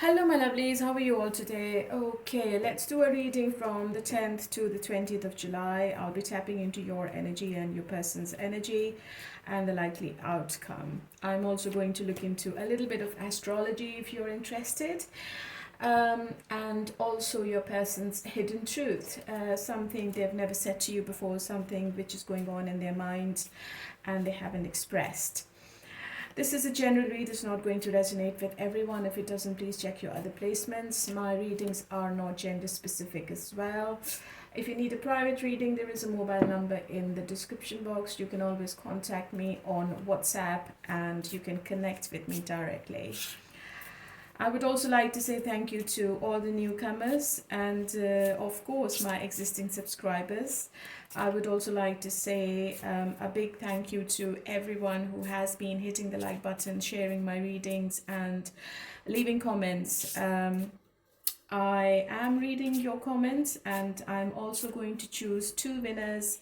Hello, my lovelies. How are you all today? Okay, let's do a reading from the 10th to the 20th of July. I'll be tapping into your energy and your person's energy and the likely outcome. I'm also going to look into a little bit of astrology if you're interested, and also your person's hidden truth, something they've never said to you before, something which is going on in their minds and they haven't expressed. This is a general read, it's not going to resonate with everyone. If it doesn't, please check your other placements. My readings are not gender specific as well. If you need a private reading, there is a mobile number in the description box. You can always contact me on WhatsApp and you can connect with me directly. I would also like to say thank you to all the newcomers and of course my existing subscribers. I would also like to say a big thank you to everyone who has been hitting the like button, sharing my readings and leaving comments. I am reading your comments and I'm also going to choose 2 winners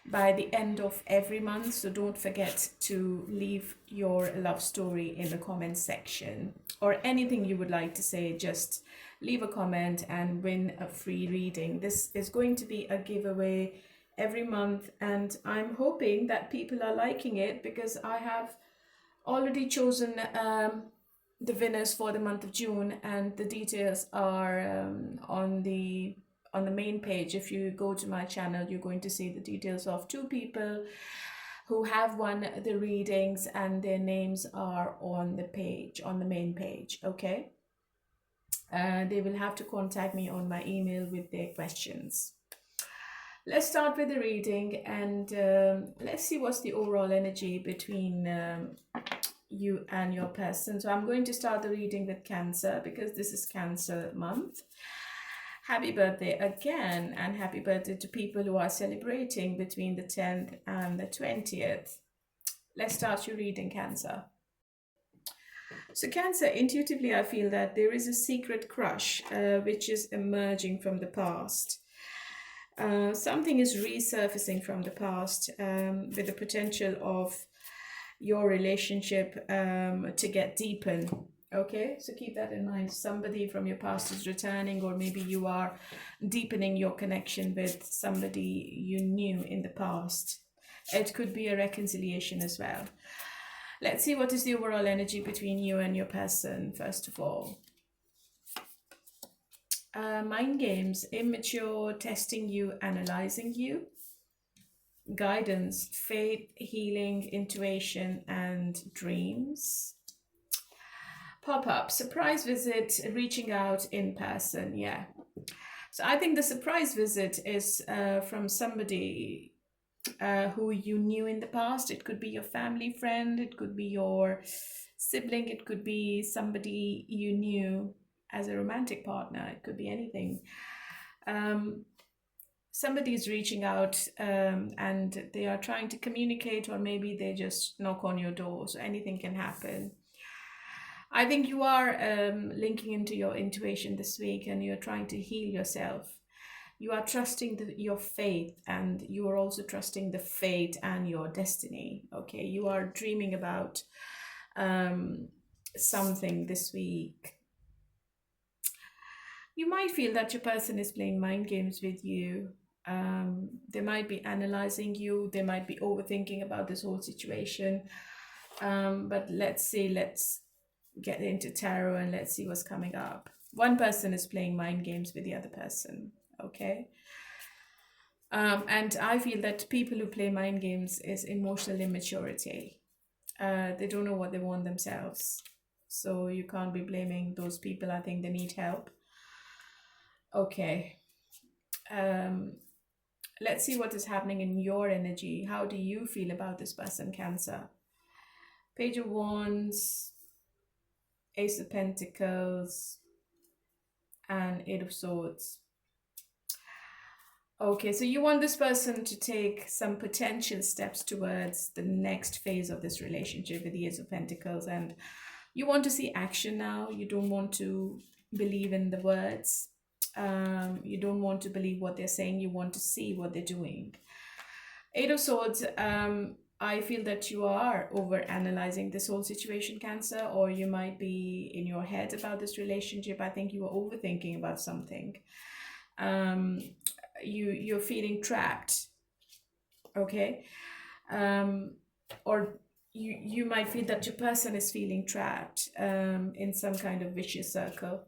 by the end of every month, so don't forget to leave your love story in the comment section or anything you would like to say. Just leave a comment and win a free reading. This is going to be a giveaway every month and I'm hoping that people are liking it because I have already chosen the winners for the month of June and the details are on the main page. If you go to my channel, you're going to see the details of 2 people who have won the readings and their names are on the page, on the main page. Okay, they will have to contact me on my email with their questions. Let's start with the reading and let's see what's the overall energy between you and your person. So I'm going to start the reading with Cancer because this is Cancer month. Happy birthday again, and happy birthday to people who are celebrating between the 10th and the 20th. Let's start your reading, Cancer. So Cancer, intuitively I feel that there is a secret crush which is emerging from the past. Something is resurfacing from the past with the potential of your relationship to get deepened. Okay, so keep that in mind. Somebody from your past is returning, or maybe you are deepening your connection with somebody you knew in the past. It could be a reconciliation as well. Let's see what is the overall energy between you and your person, first of all. Mind games, immature, testing you, analyzing you. Guidance, faith, healing, intuition, and dreams. Pop-up, surprise visit, reaching out in person. Yeah, so I think the surprise visit is from somebody who you knew in the past. It could be your family friend, it could be your sibling, it could be somebody you knew as a romantic partner, it could be anything. Somebody is reaching out and they are trying to communicate, or maybe they just knock on your door, so anything can happen. I think you are linking into your intuition this week and you're trying to heal yourself. You are trusting your faith, and you are also trusting the fate and your destiny. Okay, you are dreaming about something this week. You might feel that your person is playing mind games with you. They might be analyzing you. They might be overthinking about this whole situation. But let's get into tarot and let's see what's coming up. One person is playing mind games with the other person. Okay. And I feel that people who play mind games is emotional immaturity. They don't know what they want themselves. So you can't be blaming those people. I think they need help. Okay. Let's see what is happening in your energy. How do you feel about this person, Cancer? Page of Wands, Ace of Pentacles, and 8 of Swords. Okay, so you want this person to take some potential steps towards the next phase of this relationship with the Ace of Pentacles, and you want to see action now. You don't want to believe in the words. You don't want to believe what they're saying. You want to see what they're doing. 8 of Swords, I feel that you are over analyzing this whole situation, Cancer, or you might be in your head about this relationship. I think you are overthinking about something. Um, you're feeling trapped, okay? Um, or you might feel that your person is feeling trapped in some kind of vicious circle.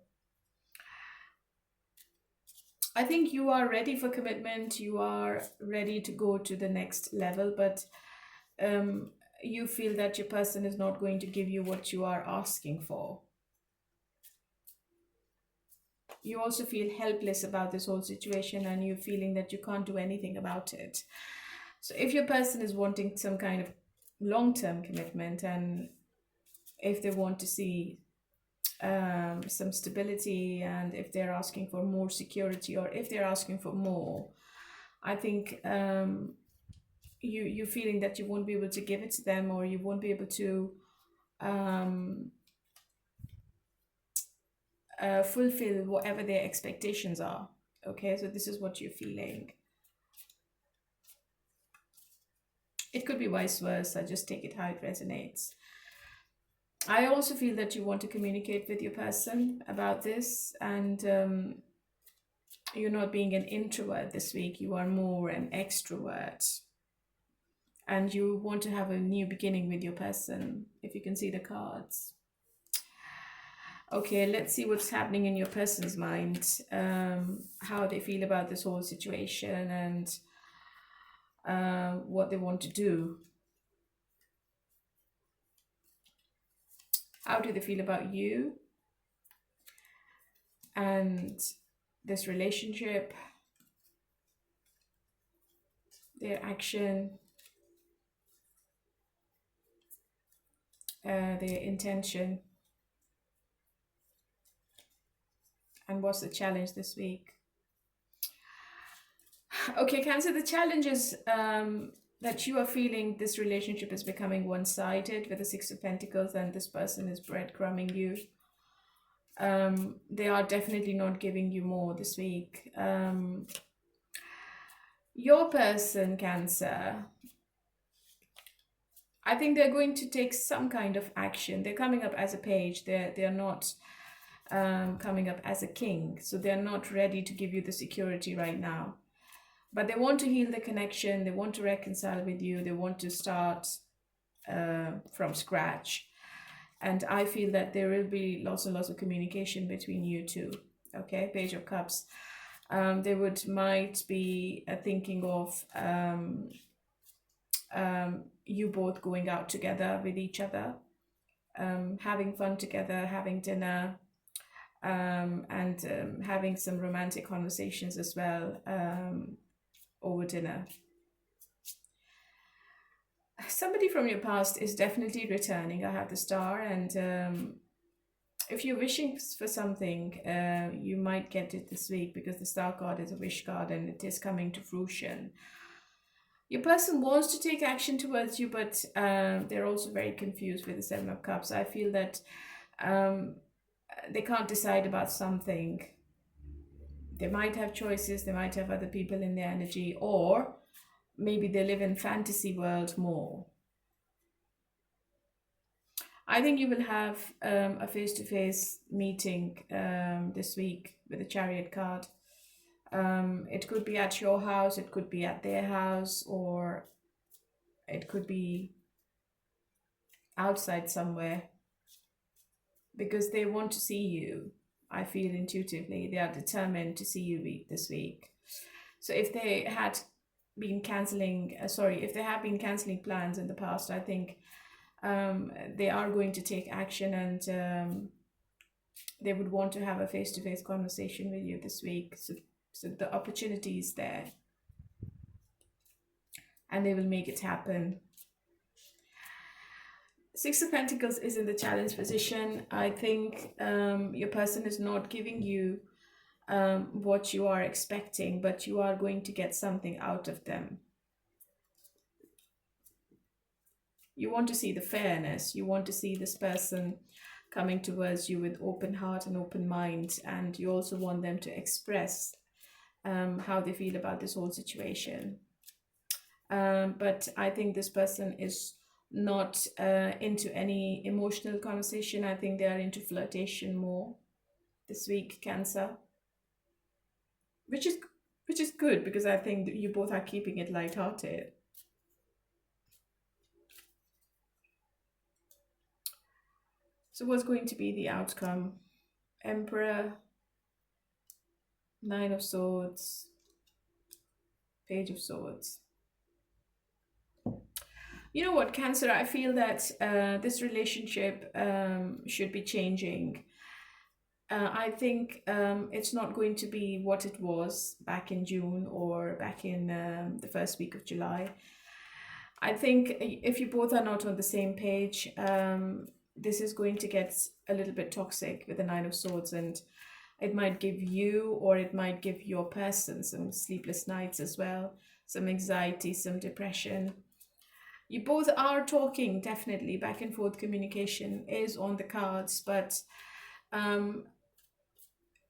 I think you are ready for commitment. You are ready to go to the next level, but um, you feel that your person is not going to give you what you are asking for. You also feel helpless about this whole situation and you're feeling that you can't do anything about it. So if your person is wanting some kind of long-term commitment, and if they want to see some stability, and if they're asking for more security, or if they're asking for more, I think you're feeling that you won't be able to give it to them, or you won't be able to um, fulfill whatever their expectations are. Okay, so this is what you're feeling. It could be vice versa, just take it how it resonates. I also feel that you want to communicate with your person about this, and you're not being an introvert this week, you are more an extrovert. And you want to have a new beginning with your person, if you can see the cards. Okay, let's see what's happening in your person's mind, how they feel about this whole situation, and what they want to do. How do they feel about you and this relationship, their action, their intention, and what's the challenge this week? Okay, Cancer, the challenge is that you are feeling this relationship is becoming one-sided with the Six of Pentacles, and this person is breadcrumbing you. They are definitely not giving you more this week. Your person, Cancer, I think they're going to take some kind of action. They're coming up as a page. They're not coming up as a king. So they're not ready to give you the security right now. But they want to heal the connection. They want to reconcile with you. They want to start from scratch. And I feel that there will be lots and lots of communication between you two. Okay, Page of Cups. They might be thinking of you both going out together with each other, having fun together, having dinner, and having some romantic conversations as well over dinner. Somebody from your past is definitely returning. I have the Star, and if you're wishing for something, you might get it this week, because the Star card is a wish card and it is coming to fruition. Your person wants to take action towards you, but they're also very confused with the Seven of Cups. I feel that they can't decide about something. They might have choices, they might have other people in their energy, or maybe they live in fantasy world more. I think you will have a face-to-face meeting this week with the Chariot card. It could be at your house, it could be at their house, or it could be outside somewhere, because they want to see you. I feel intuitively they are determined to see you this week. So if they had been cancelling, if they have been cancelling plans in the past, I think they are going to take action, and they would want to have a face-to-face conversation with you this week. So the opportunity is there, and they will make it happen. Six of Pentacles is in the challenge position. I think your person is not giving you what you are expecting, but you are going to get something out of them. You want to see the fairness. You want to see this person coming towards you with open heart and open mind, and you also want them to express how they feel about this whole situation. But I think this person is not into any emotional conversation. I think they are into flirtation more this week, Cancer, which is which is good because I think that you both are keeping it lighthearted. So what's going to be the outcome? Emperor, Nine of Swords, Page of Swords. You know what, Cancer, I feel that this relationship should be changing. I think it's not going to be what it was back in June or back in the first week of July. I think if you both are not on the same page, this is going to get a little bit toxic with the Nine of Swords, and it might give you or it might give your person some sleepless nights as well, some anxiety, some depression. You both are talking, definitely. Back and forth communication is on the cards, but um,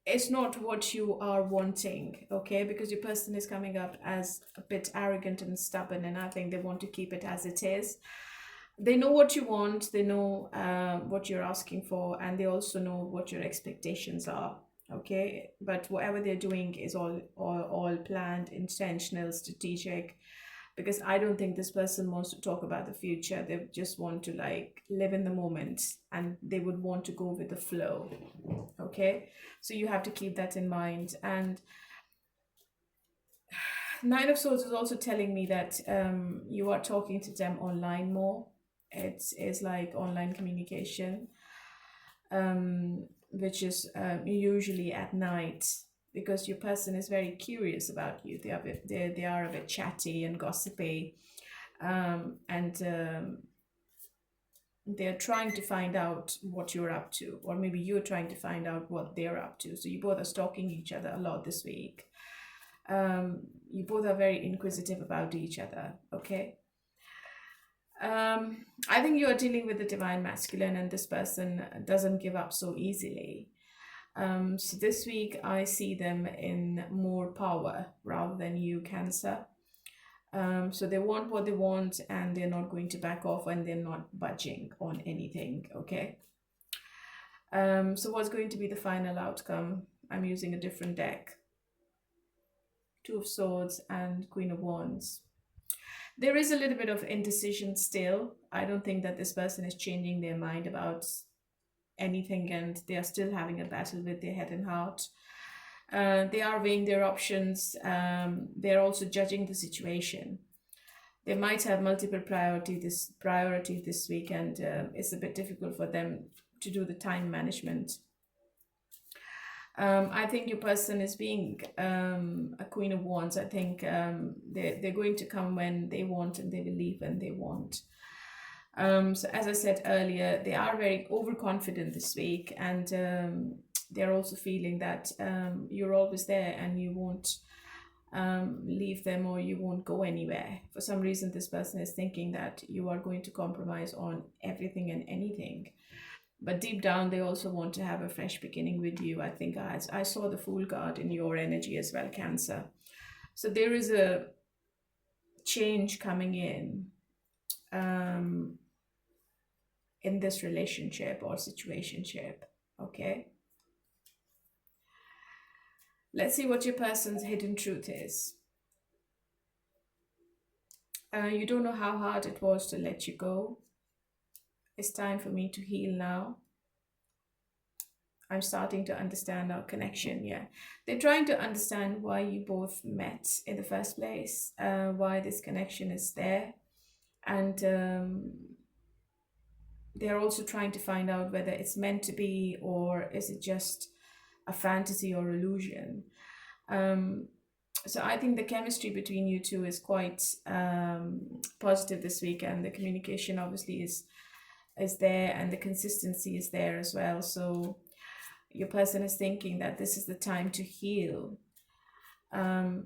it's not what you are wanting, okay? Because your person is coming up as a bit arrogant and stubborn, and I think they want to keep it as it is. They know what you want, they know what you're asking for, and they also know what your expectations are, okay? But whatever they're doing is all planned, intentional, strategic, because I don't think this person wants to talk about the future. They just want to like live in the moment, and they would want to go with the flow. Okay, so you have to keep that in mind. And Nine of Swords is also telling me that you are talking to them online more. It's like online communication, which is usually at night, because your person is very curious about you. They are a bit chatty and gossipy, and they're trying to find out what you're up to, or maybe you're trying to find out what they're up to. So you both are stalking each other a lot this week. You both are very inquisitive about each other, okay? I think you are dealing with the divine masculine, and this person doesn't give up so easily. So this week I see them in more power rather than you, Cancer. So they want what they want, and they're not going to back off, and they're not budging on anything, okay? So what's going to be the final outcome? I'm using a different deck. Two of Swords and Queen of Wands. There is a little bit of indecision still. I don't think that this person is changing their mind about anything, and they are still having a battle with their head and heart. They are weighing their options. They're also judging the situation. They might have multiple priorities this week, and it's a bit difficult for them to do the time management. I think your person is being a Queen of Wands. I think they're going to come when they want, and they will leave when they want. So as I said earlier, they are very overconfident this week, and they're also feeling that you're always there and you won't leave them, or you won't go anywhere. For some reason, this person is thinking that you are going to compromise on everything and anything. But deep down, they also want to have a fresh beginning with you. I think I saw the Fool card in your energy as well, Cancer. So there is a change coming in this relationship or situationship, okay? Let's see what your person's hidden truth is. You don't know how hard it was to let you go. It's time for me to heal now. I'm starting to understand our connection. Yeah, they're trying to understand why you both met in the first place, why this connection is there, and they're also trying to find out whether it's meant to be, or is it just a fantasy or illusion. So I think the chemistry between you two is quite positive this week, and the communication obviously is there, and the consistency is there as well. So your person is thinking that this is the time to heal. And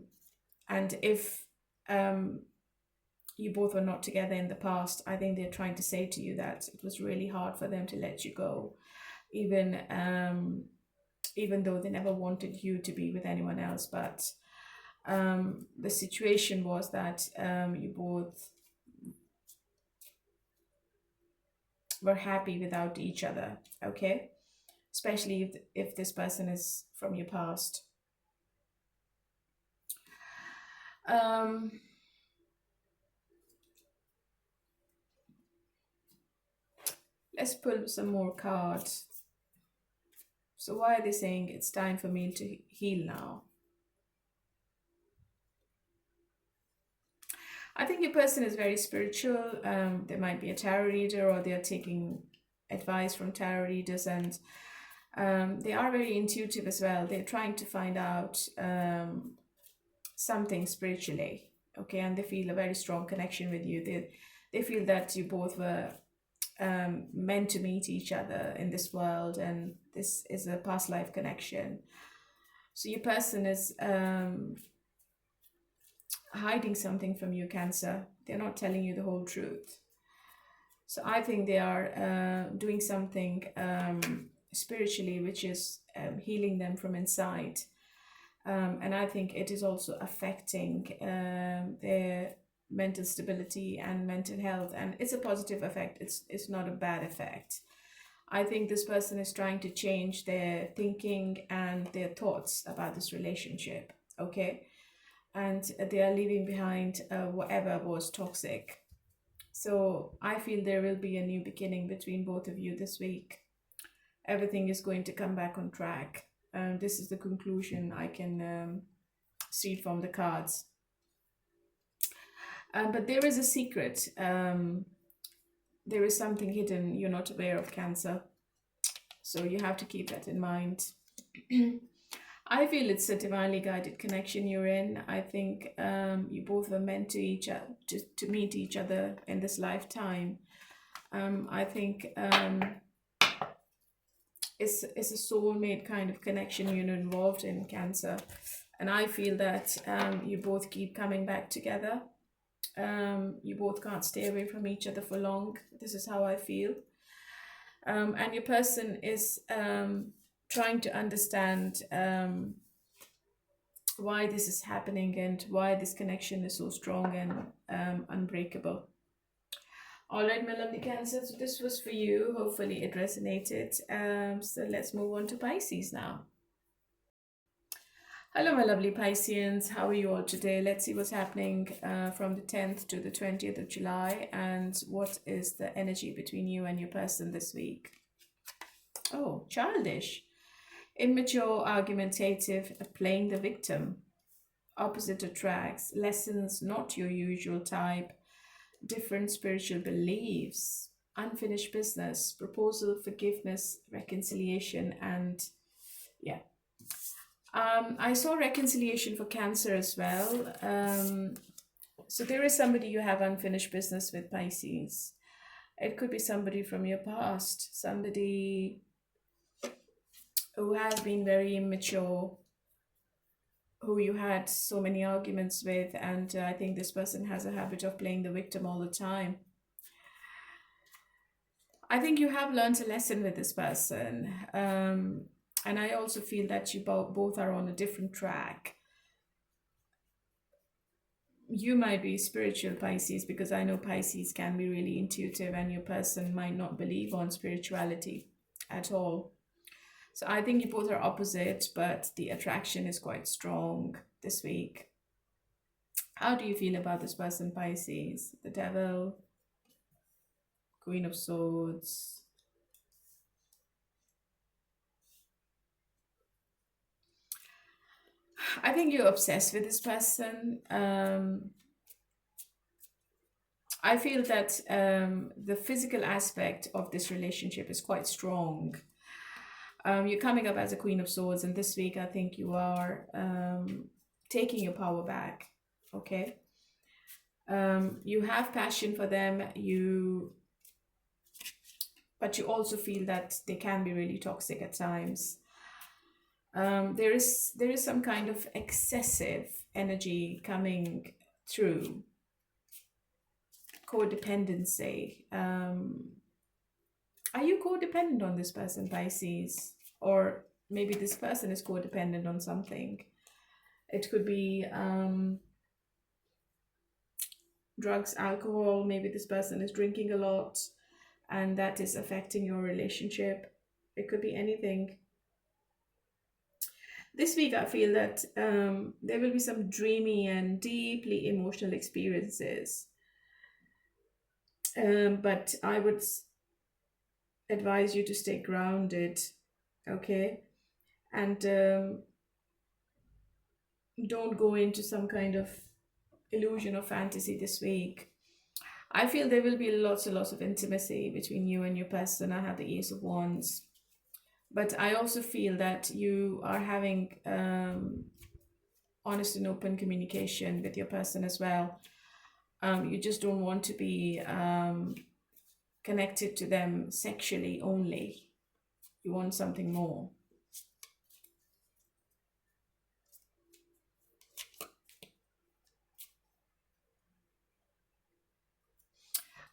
if you both were not together in the past, I think they're trying to say to you that it was really hard for them to let you go, even though they never wanted you to be with anyone else. But The situation was that you both were happy without each other, okay? Especially if this person is from your past. Um, let's pull some more cards. So why are they saying it's time for me to heal now? I think your person is very spiritual. They might be a tarot reader, or they're taking advice from tarot readers, and they are very intuitive as well. They're trying to find out something spiritually, okay, and they feel a very strong connection with you. They feel that you both were meant to meet each other in this world, and this is a past life connection. So your person is hiding something from you, Cancer. They're not telling you the whole truth. So I think they are doing something spiritually, which is healing them from inside. And I think it is also affecting their mental stability and mental health. And it's a positive effect. It's not a bad effect. I think this person is trying to change their thinking and their thoughts about this relationship, okay? And they are leaving behind whatever was toxic. So I feel there will be a new beginning between both of you this week. Everything is going to come back on track. This is the conclusion I can see from the cards. But there is a secret. There is something hidden you're not aware of, Cancer. So you have to keep that in mind. I feel it's a divinely guided connection you're in. I think you both were meant to to meet each other in this lifetime. I think it's a soulmate kind of connection you're involved in, Cancer. And I feel that you both keep coming back together. You both can't stay away from each other for long. This is how I feel. And your person is trying to understand why this is happening and why this connection is so strong and unbreakable. All right, my lovely Cancer, so this was for you. Hopefully it resonated. So let's move on to Pisces now. Hello, my lovely Pisceans. How are you all today? Let's see what's happening from the 10th to the 20th of July, and what is the energy between you and your person this week. Oh, childish. Immature, argumentative, playing the victim. Opposite attracts. Lessons not your usual type. Different spiritual beliefs. Unfinished business. Proposal, forgiveness, reconciliation, and yeah. I saw reconciliation for Cancer as well. So there is somebody you have unfinished business with, Pisces. It could be somebody from your past, somebody who has been very immature, who you had so many arguments with, and I think this person has a habit of playing the victim all the time. I think you have learned a lesson with this person, and I also feel that you both are on a different track. You might be spiritual, Pisces, because I know Pisces can be really intuitive, and your person might not believe on spirituality at all. So I think you both are opposite, but the attraction is quite strong this week. How do you feel about this person, Pisces? The Devil, Queen of Swords. I think you're obsessed with this person. I feel that the physical aspect of this relationship is quite strong. You're coming up as a Queen of Swords, and this week I think you are taking your power back, okay? You have passion for them, but you also feel that they can be really toxic at times. There is some kind of excessive energy coming through. Codependency. Are you codependent on this person, Pisces? Or maybe this person is codependent on something. It could be drugs, alcohol. Maybe this person is drinking a lot and that is affecting your relationship. It could be anything. This week, I feel that there will be some dreamy and deeply emotional experiences. But I would advise you to stay grounded, okay? And don't go into some kind of illusion or fantasy this week. I feel there will be lots and lots of intimacy between you and your person. I have the Ace of Wands. But I also feel that you are having honest and open communication with your person as well. You just don't want to be connected to them sexually only. You want something more.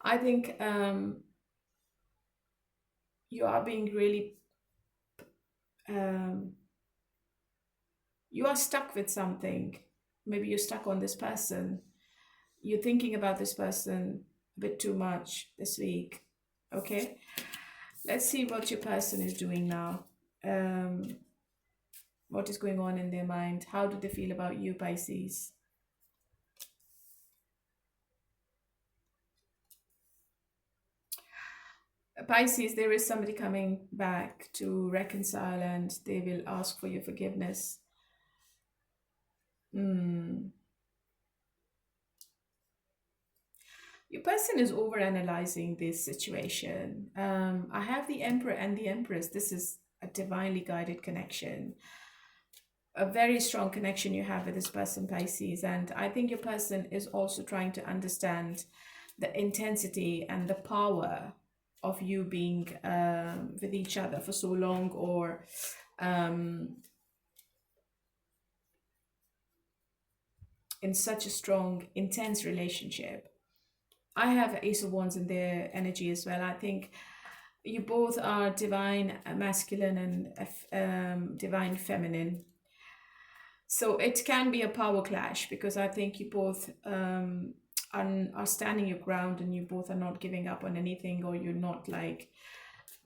I think you are being really, um, you are stuck with something. Maybe you're stuck on this person. You're thinking about this person a bit too much this week. Okay, let's see what your person is doing now. What is going on in their mind? How do they feel about you, Pisces? Pisces, there is somebody coming back to reconcile and they will ask for your forgiveness. Hmm. Your person is over analyzing this situation. I have the Emperor and the Empress. This is a divinely guided connection, a very strong connection you have with this person, Pisces. And I think your person is also trying to understand the intensity and the power of you being with each other for so long, or um, in such a strong, intense relationship. I have Ace of Wands in their energy as well. I think you both are divine masculine and divine feminine. So it can be a power clash because I think you both are standing your ground and you both are not giving up on anything, or you're not like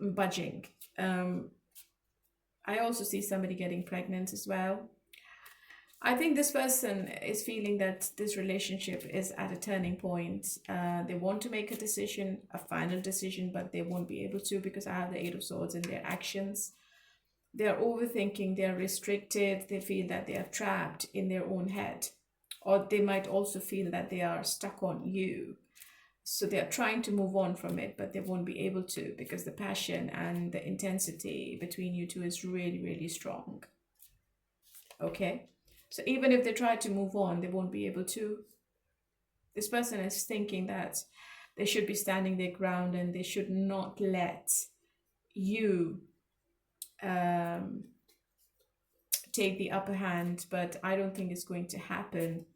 budging. I also see somebody getting pregnant as well. I think this person is feeling that this relationship is at a turning point. They want to make a decision, a final decision, but they won't be able to because I have the Eight of Swords in their actions. They're overthinking, they're restricted, they feel that they are trapped in their own head. Or they might also feel that they are stuck on you. So they're trying to move on from it, but they won't be able to because the passion and the intensity between you two is really, really strong. Okay? So even if they try to move on, they won't be able to. This person is thinking that they should be standing their ground and they should not let you take the upper hand, but I don't think it's going to happen.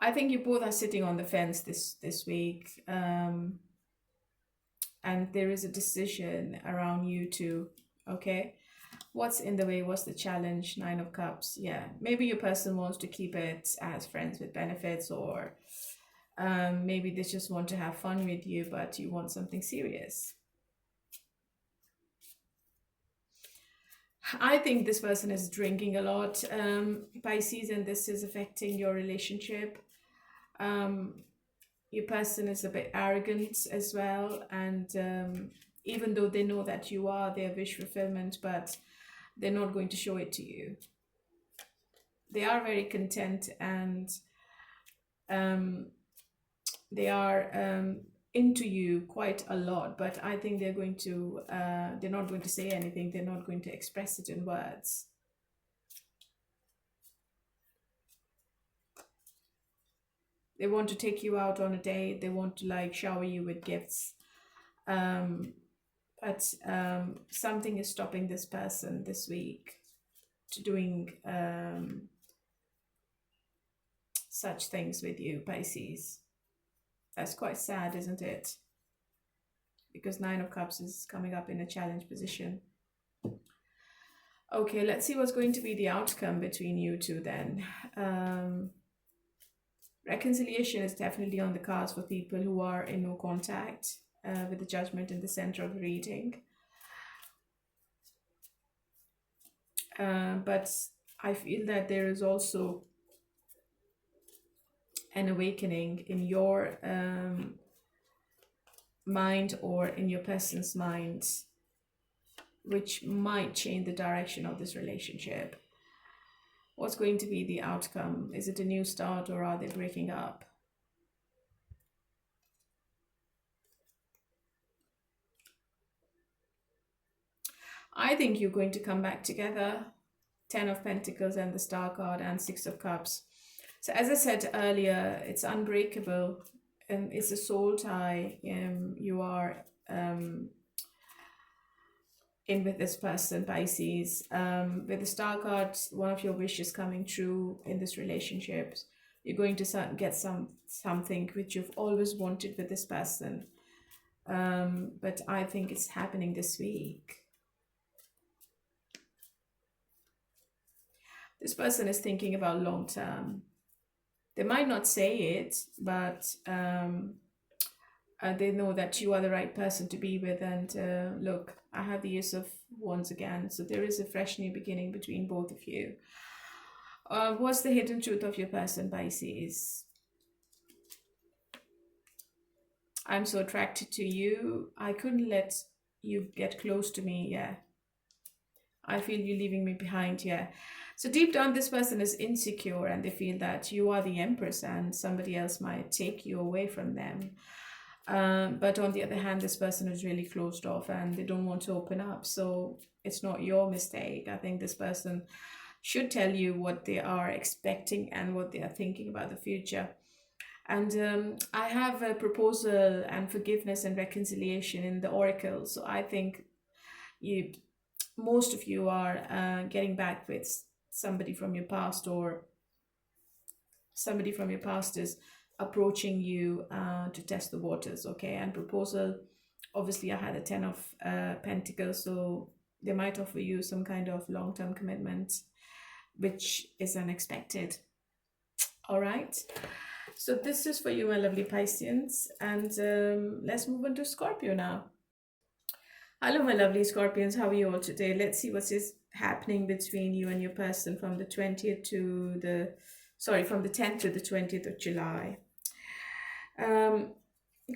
I think you both are sitting on the fence this week, and there is a decision around you two. Okay, what's in the way? What's the challenge? Nine of Cups. Yeah, maybe your person wants to keep it as friends with benefits, or maybe they just want to have fun with you, but you want something serious. I think this person is drinking a lot, Pisces, and this is affecting your relationship. Your person is a bit arrogant as well, and even though they know that you are their wish fulfillment, but they're not going to show it to you. They are very content, and they are into you quite a lot, but I think they're going to they're not going to say anything, they're not going to express it in words. They want to take you out on a date, they want to like shower you with gifts, but something is stopping this person this week to doing such things with you, Pisces. That's quite sad, isn't it? because Nine of Cups is coming up in a challenge position. Okay, let's see what's going to be the outcome between you two then. Reconciliation is definitely on the cards for people who are in no contact, with the Judgment in the center of the reading. But I feel that there is also an awakening in your mind or in your person's mind, which might change the direction of this relationship. What's going to be the outcome? Is it a new start or are they breaking up? I think you're going to come back together. 10 of Pentacles and the Star card and 6 of Cups. So as I said earlier, it's unbreakable. It's a soul tie. You are in with this person, Pisces. With the Star card, one of your wishes coming true in this relationship. You're going to get something which you've always wanted with this person. But I think it's happening this week. This person is thinking about long term. They might not say it, but they know that you are the right person to be with. And look, I have the Ace of Wands again. So there is a fresh new beginning between both of you. What's the hidden truth of your person, Pisces? I'm so attracted to you. I couldn't let you get close to me. Yeah. I feel you leaving me behind. Yeah. So deep down, this person is insecure and they feel that you are the Empress and somebody else might take you away from them. But on the other hand, this person is really closed off and they don't want to open up. So it's not your mistake. I think this person should tell you what they are expecting and what they are thinking about the future. And I have a proposal and forgiveness and reconciliation in the oracle. So I think most of you are getting back with somebody from your past, or somebody from your past is approaching you to test the waters. Okay, and proposal, obviously I had a 10 of Pentacles, so they might offer you some kind of long-term commitment, which is unexpected. All right, so this is for you, my lovely Pisceans, and let's move on to Scorpio now. Hello, my lovely Scorpions. How are you all today? Let's see what is happening between you and your person from the 20th to the, from the 10th to the 20th of July.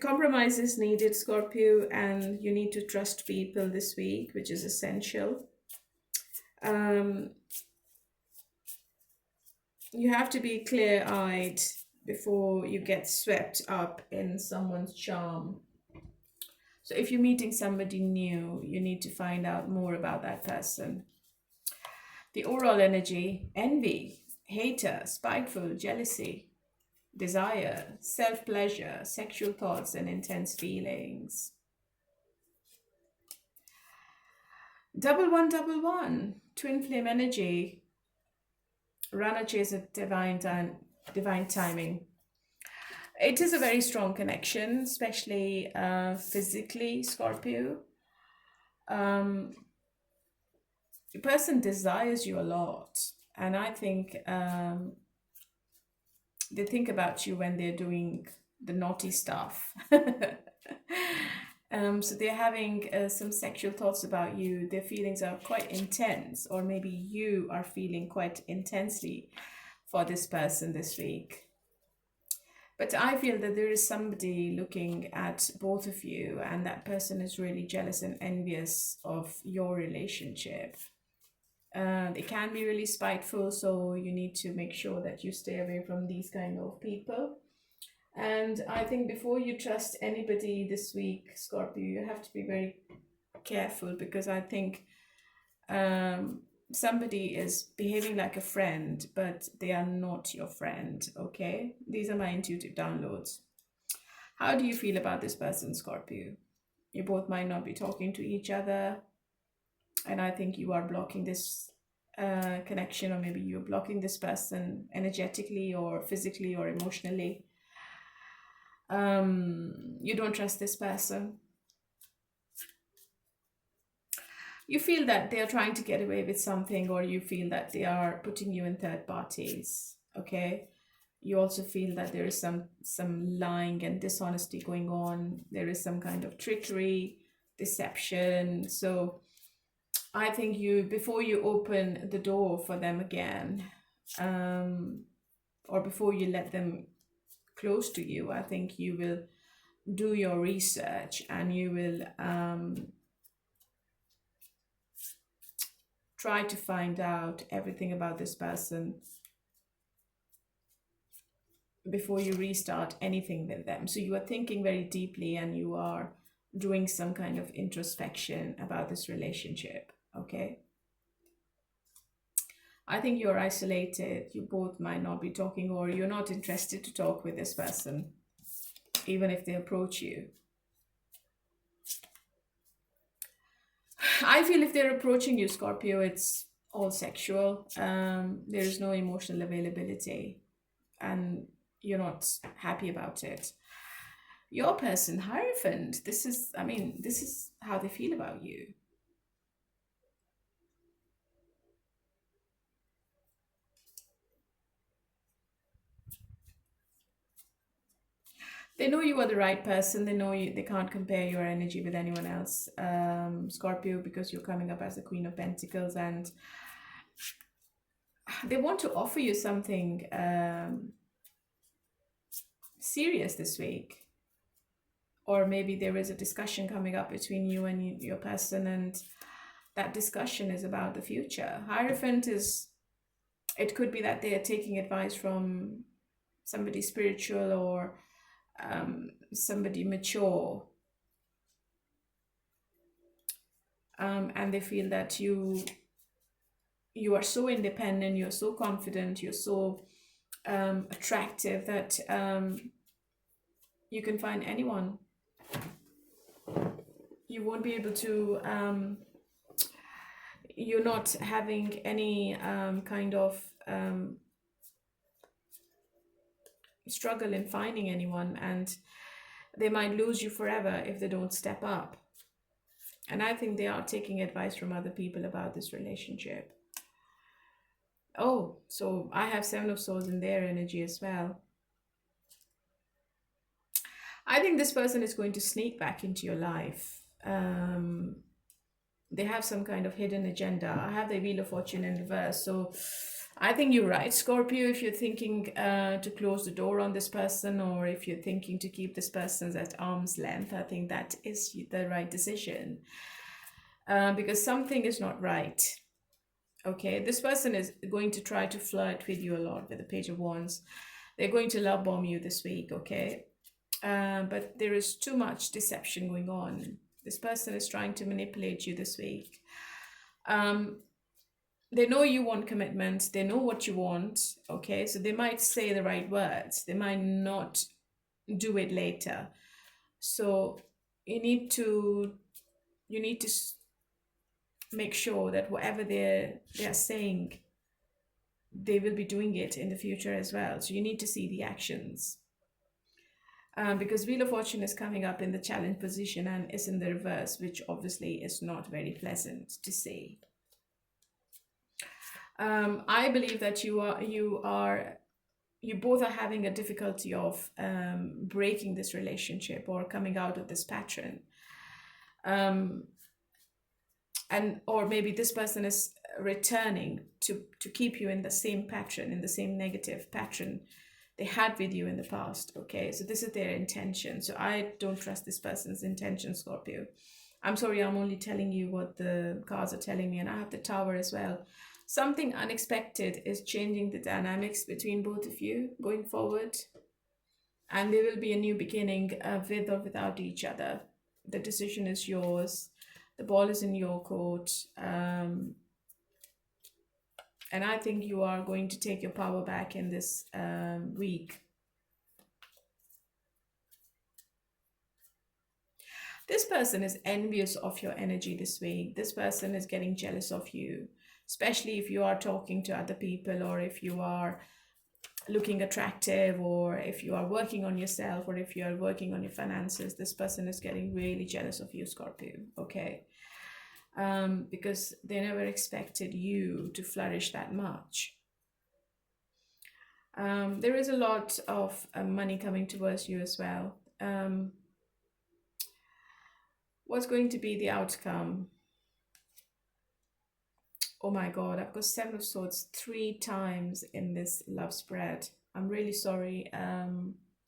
Compromise is needed, Scorpio, and you need to trust people this week, which is essential. You have to be clear-eyed before you get swept up in someone's charm. So if you're meeting somebody new, you need to find out more about that person. The overall energy: envy, hater, spiteful, jealousy, desire, self-pleasure, sexual thoughts, and intense feelings. Double one, twin flame energy, runner chaser, divine timing. It is a very strong connection, especially physically, Scorpio. The person desires you a lot, and I think they think about you when they're doing the naughty stuff. So they're having some sexual thoughts about you. Their feelings are quite intense, or maybe you are feeling quite intensely for this person this week. But I feel that there is somebody looking at both of you, and that person is really jealous and envious of your relationship. They can be really spiteful, so you need to make sure that you stay away from these kind of people. And I think before you trust anybody this week, Scorpio, you have to be very careful, because I think somebody is behaving like a friend, but they are not your friend. Okay, these are my intuitive downloads. How do you feel about this person, Scorpio? You both might not be talking to each other, and I think you are blocking this connection, or maybe you're blocking this person energetically or physically or emotionally. You don't trust this person. you feel that they are trying to get away with something, or you feel that they are putting you in third parties. Okay, you also feel that there is some lying and dishonesty going on. There is some kind of trickery, deception. So I think you, before you open the door for them again, or before you let them close to you, I think you will do your research, and you will try to find out everything about this person before you restart anything with them. So you are thinking very deeply, and you are doing some kind of introspection about this relationship. Okay, I think you're isolated. You both might not be talking, or you're not interested to talk with this person, even if they approach you. I feel if they're approaching you, Scorpio, it's all sexual. There is no emotional availability, and you're not happy about it. Your person, Hierophant, this is, I mean, this is how they feel about you. They know you are the right person. They know you, they can't compare your energy with anyone else, Scorpio, because you're coming up as the Queen of Pentacles, and they want to offer you something serious this week. Or maybe there is a discussion coming up between you and your person, and that discussion is about the future. Hierophant is, it could be that they are taking advice from somebody spiritual, or somebody mature, and they feel that you are so independent, you're so confident, you're so attractive that you can find anyone. You won't be able to, you're not having any kind of struggle in finding anyone, and they might lose you forever if they don't step up. And I think they are taking advice from other people about this relationship. Oh, so I have Seven of Swords in their energy as well. I think this person is going to sneak back into your life. They have some kind of hidden agenda. I have the Wheel of Fortune in reverse. So I think you're right, Scorpio, if you're thinking to close the door on this person, or if you're thinking to keep this person at arm's length, I think that is the right decision. Because something is not right. Okay, this person is going to try to flirt with you a lot with the Page of Wands. They're going to love bomb you this week, okay? But there is too much deception going on. This person is trying to manipulate you this week. They know you want commitment. They know what you want, okay? So they might say the right words. They might not do it later. So you need to make sure that whatever they're saying, they will be doing it in the future as well. So you need to see the actions. Because Wheel of Fortune is coming up in the challenge position and is in the reverse, which obviously is not very pleasant to see. I believe that you both are having a difficulty of breaking this relationship or coming out of this pattern. Or maybe this person is returning to keep you in the same pattern, in the same negative pattern they had with you in the past. Okay, so this is their intention. So I don't trust this person's intention, Scorpio. I'm sorry, I'm only telling you what the cards are telling me, and I have the Tower as well. Something unexpected is changing the dynamics between both of you going forward, and there will be a new beginning with or without each other. The decision is yours. The ball is in your court. And I think you are going to take your power back in this week. This person is envious of your energy this week. This person is getting jealous of you, especially if you are talking to other people, or if you are looking attractive, or if you are working on yourself, or if you are working on your finances. This person is getting really jealous of you, Scorpio. Okay. because they never expected you to flourish that much. There is a lot of money coming towards you as well. What's going to be the outcome? Oh my God, I've got Seven of Swords 3 times in this love spread. I'm really sorry,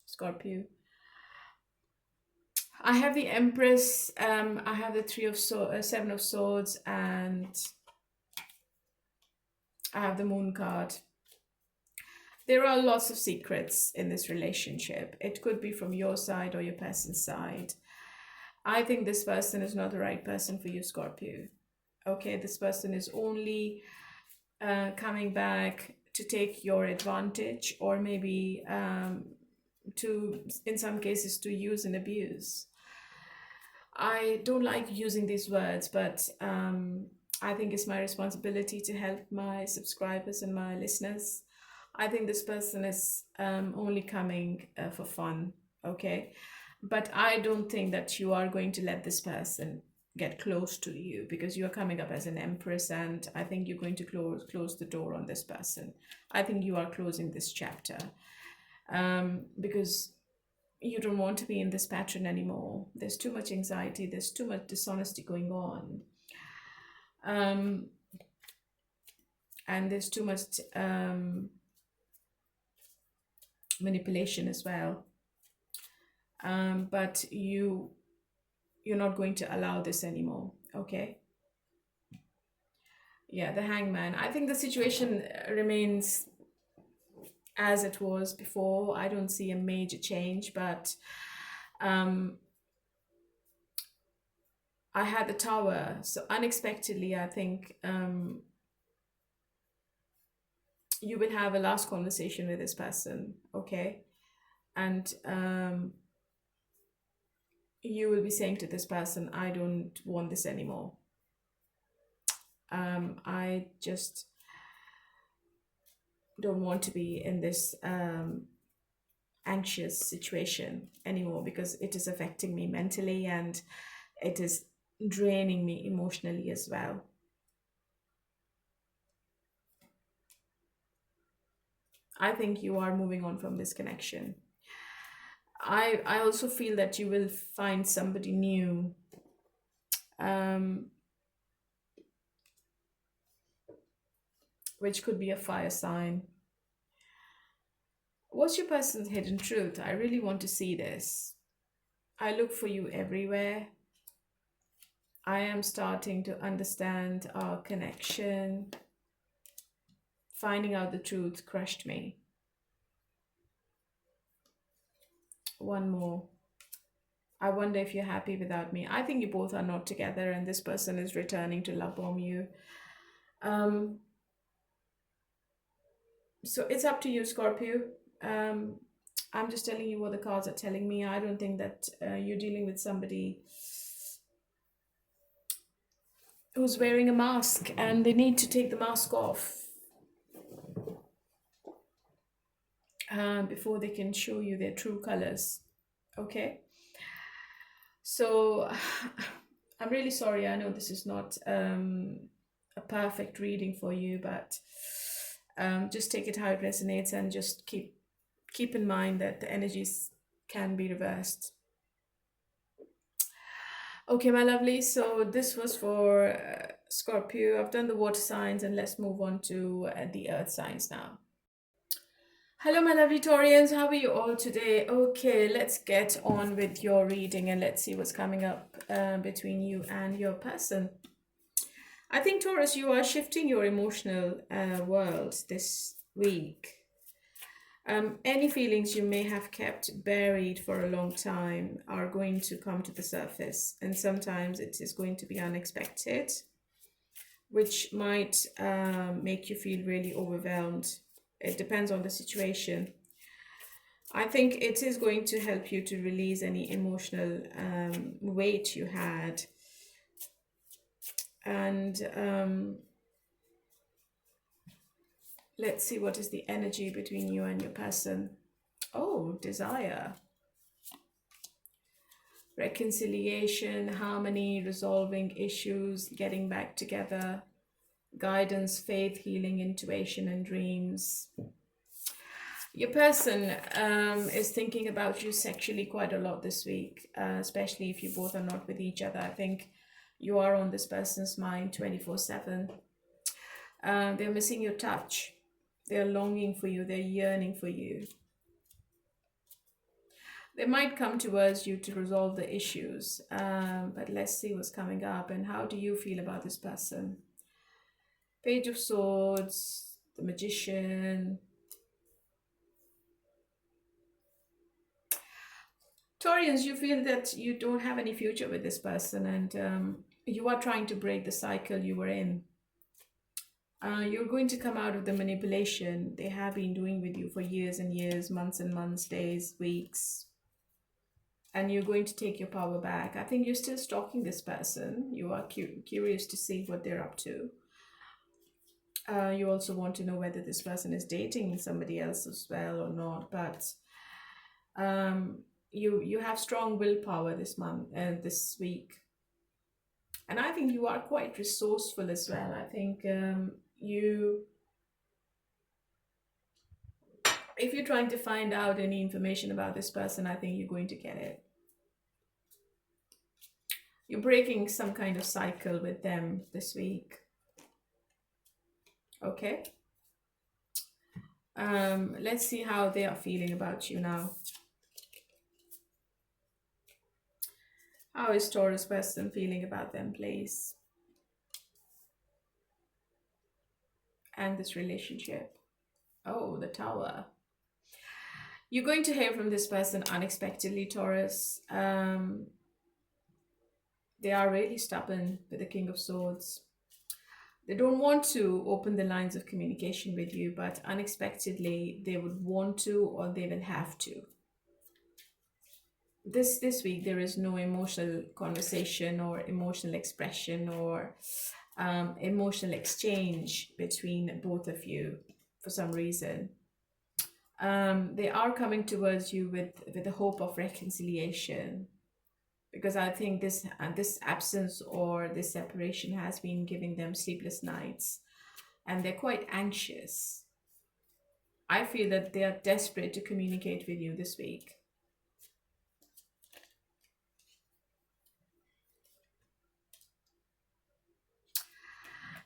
Scorpio. I have the Empress, I have the Seven of Swords, and I have the Moon card. There are lots of secrets in this relationship. It could be from your side or your person's side. I think this person is not the right person for you, Scorpio. Okay, this person is only coming back to take your advantage, or maybe to, in some cases, to use and abuse. I don't like using these words, but I think it's my responsibility to help my subscribers and my listeners. I think this person is only coming for fun, okay? But I don't think that you are going to let this person get close to you, because you are coming up as an Empress, and I think you're going to close the door on this person. I think you are closing this chapter because you don't want to be in this pattern anymore. There's too much anxiety, there's too much dishonesty going on, and there's too much manipulation as well. But you're not going to allow this anymore, okay? Yeah, the Hangman. I think the situation remains as it was before. I don't see a major change, but I had the Tower, so unexpectedly, I think you will have a last conversation with this person, okay? And you will be saying to this person, I don't want this anymore. I just don't want to be in this anxious situation anymore, because it is affecting me mentally and it is draining me emotionally as well. I think you are moving on from this connection. I also feel that you will find somebody new. Which could be a fire sign. What's your person's hidden truth? I really want to see this. I look for you everywhere. I am starting to understand our connection. Finding out the truth crushed me. One more. I wonder if you're happy without me. I think you both are not together, and this person is returning to love bomb you. So it's up to you, Scorpio. I'm just telling you what the cards are telling me. I don't think that you're dealing with somebody who's wearing a mask, and they need to take the mask off before they can show you their true colors. Okay? So I'm really sorry. I know this is not a perfect reading for you, but just take it how it resonates, and just keep in mind that the energies can be reversed. Okay, my lovely, so this was for Scorpio. I've done the water signs, and let's move on to the earth signs now. Hello, my lovely Taurians. How are you all today? Okay, let's get on with your reading, and let's see what's coming up between you and your person. I think, Taurus, you are shifting your emotional world this week. Any feelings you may have kept buried for a long time are going to come to the surface, and sometimes it is going to be unexpected, which might make you feel really overwhelmed. It depends on the situation. I think it is going to help you to release any emotional weight you had. And let's see what is the energy between you and your person. Oh, desire. reconciliation, harmony, resolving issues, getting back together, guidance, faith, healing, intuition, and dreams. Your person is thinking about you sexually quite a lot this week, especially if you both are not with each other. I think you are on this person's mind 24/7. They're missing your touch. They're longing for you. They're yearning for you. They might come towards you to resolve the issues, but let's see what's coming up. And how do you feel about this person? Page of Swords, the Magician. Taurians, you feel that you don't have any future with this person, and you are trying to break the cycle you were in. You're going to come out of the manipulation they have been doing with you for years and years, months and months, days, weeks. And you're going to take your power back. I think you're still stalking this person. You are curious to see what they're up to. You also want to know whether this person is dating somebody else as well or not. But you have strong willpower this month and this week. And I think you are quite resourceful as well. I think if you're trying to find out any information about this person, I think you're going to get it. You're breaking some kind of cycle with them this week. Okay. Let's see how they are feeling about you now. How is Taurus person feeling about them, please? And this relationship. Oh, the Tower. You're going to hear from this person unexpectedly, Taurus. They are really stubborn with the King of Swords. They don't want to open the lines of communication with you, but unexpectedly they would want to, or they will have to. This week there is no emotional conversation or emotional expression or emotional exchange between both of you for some reason. They are coming towards you with the hope of reconciliation, because I think this absence or this separation has been giving them sleepless nights, and they're quite anxious. I feel that they are desperate to communicate with you this week.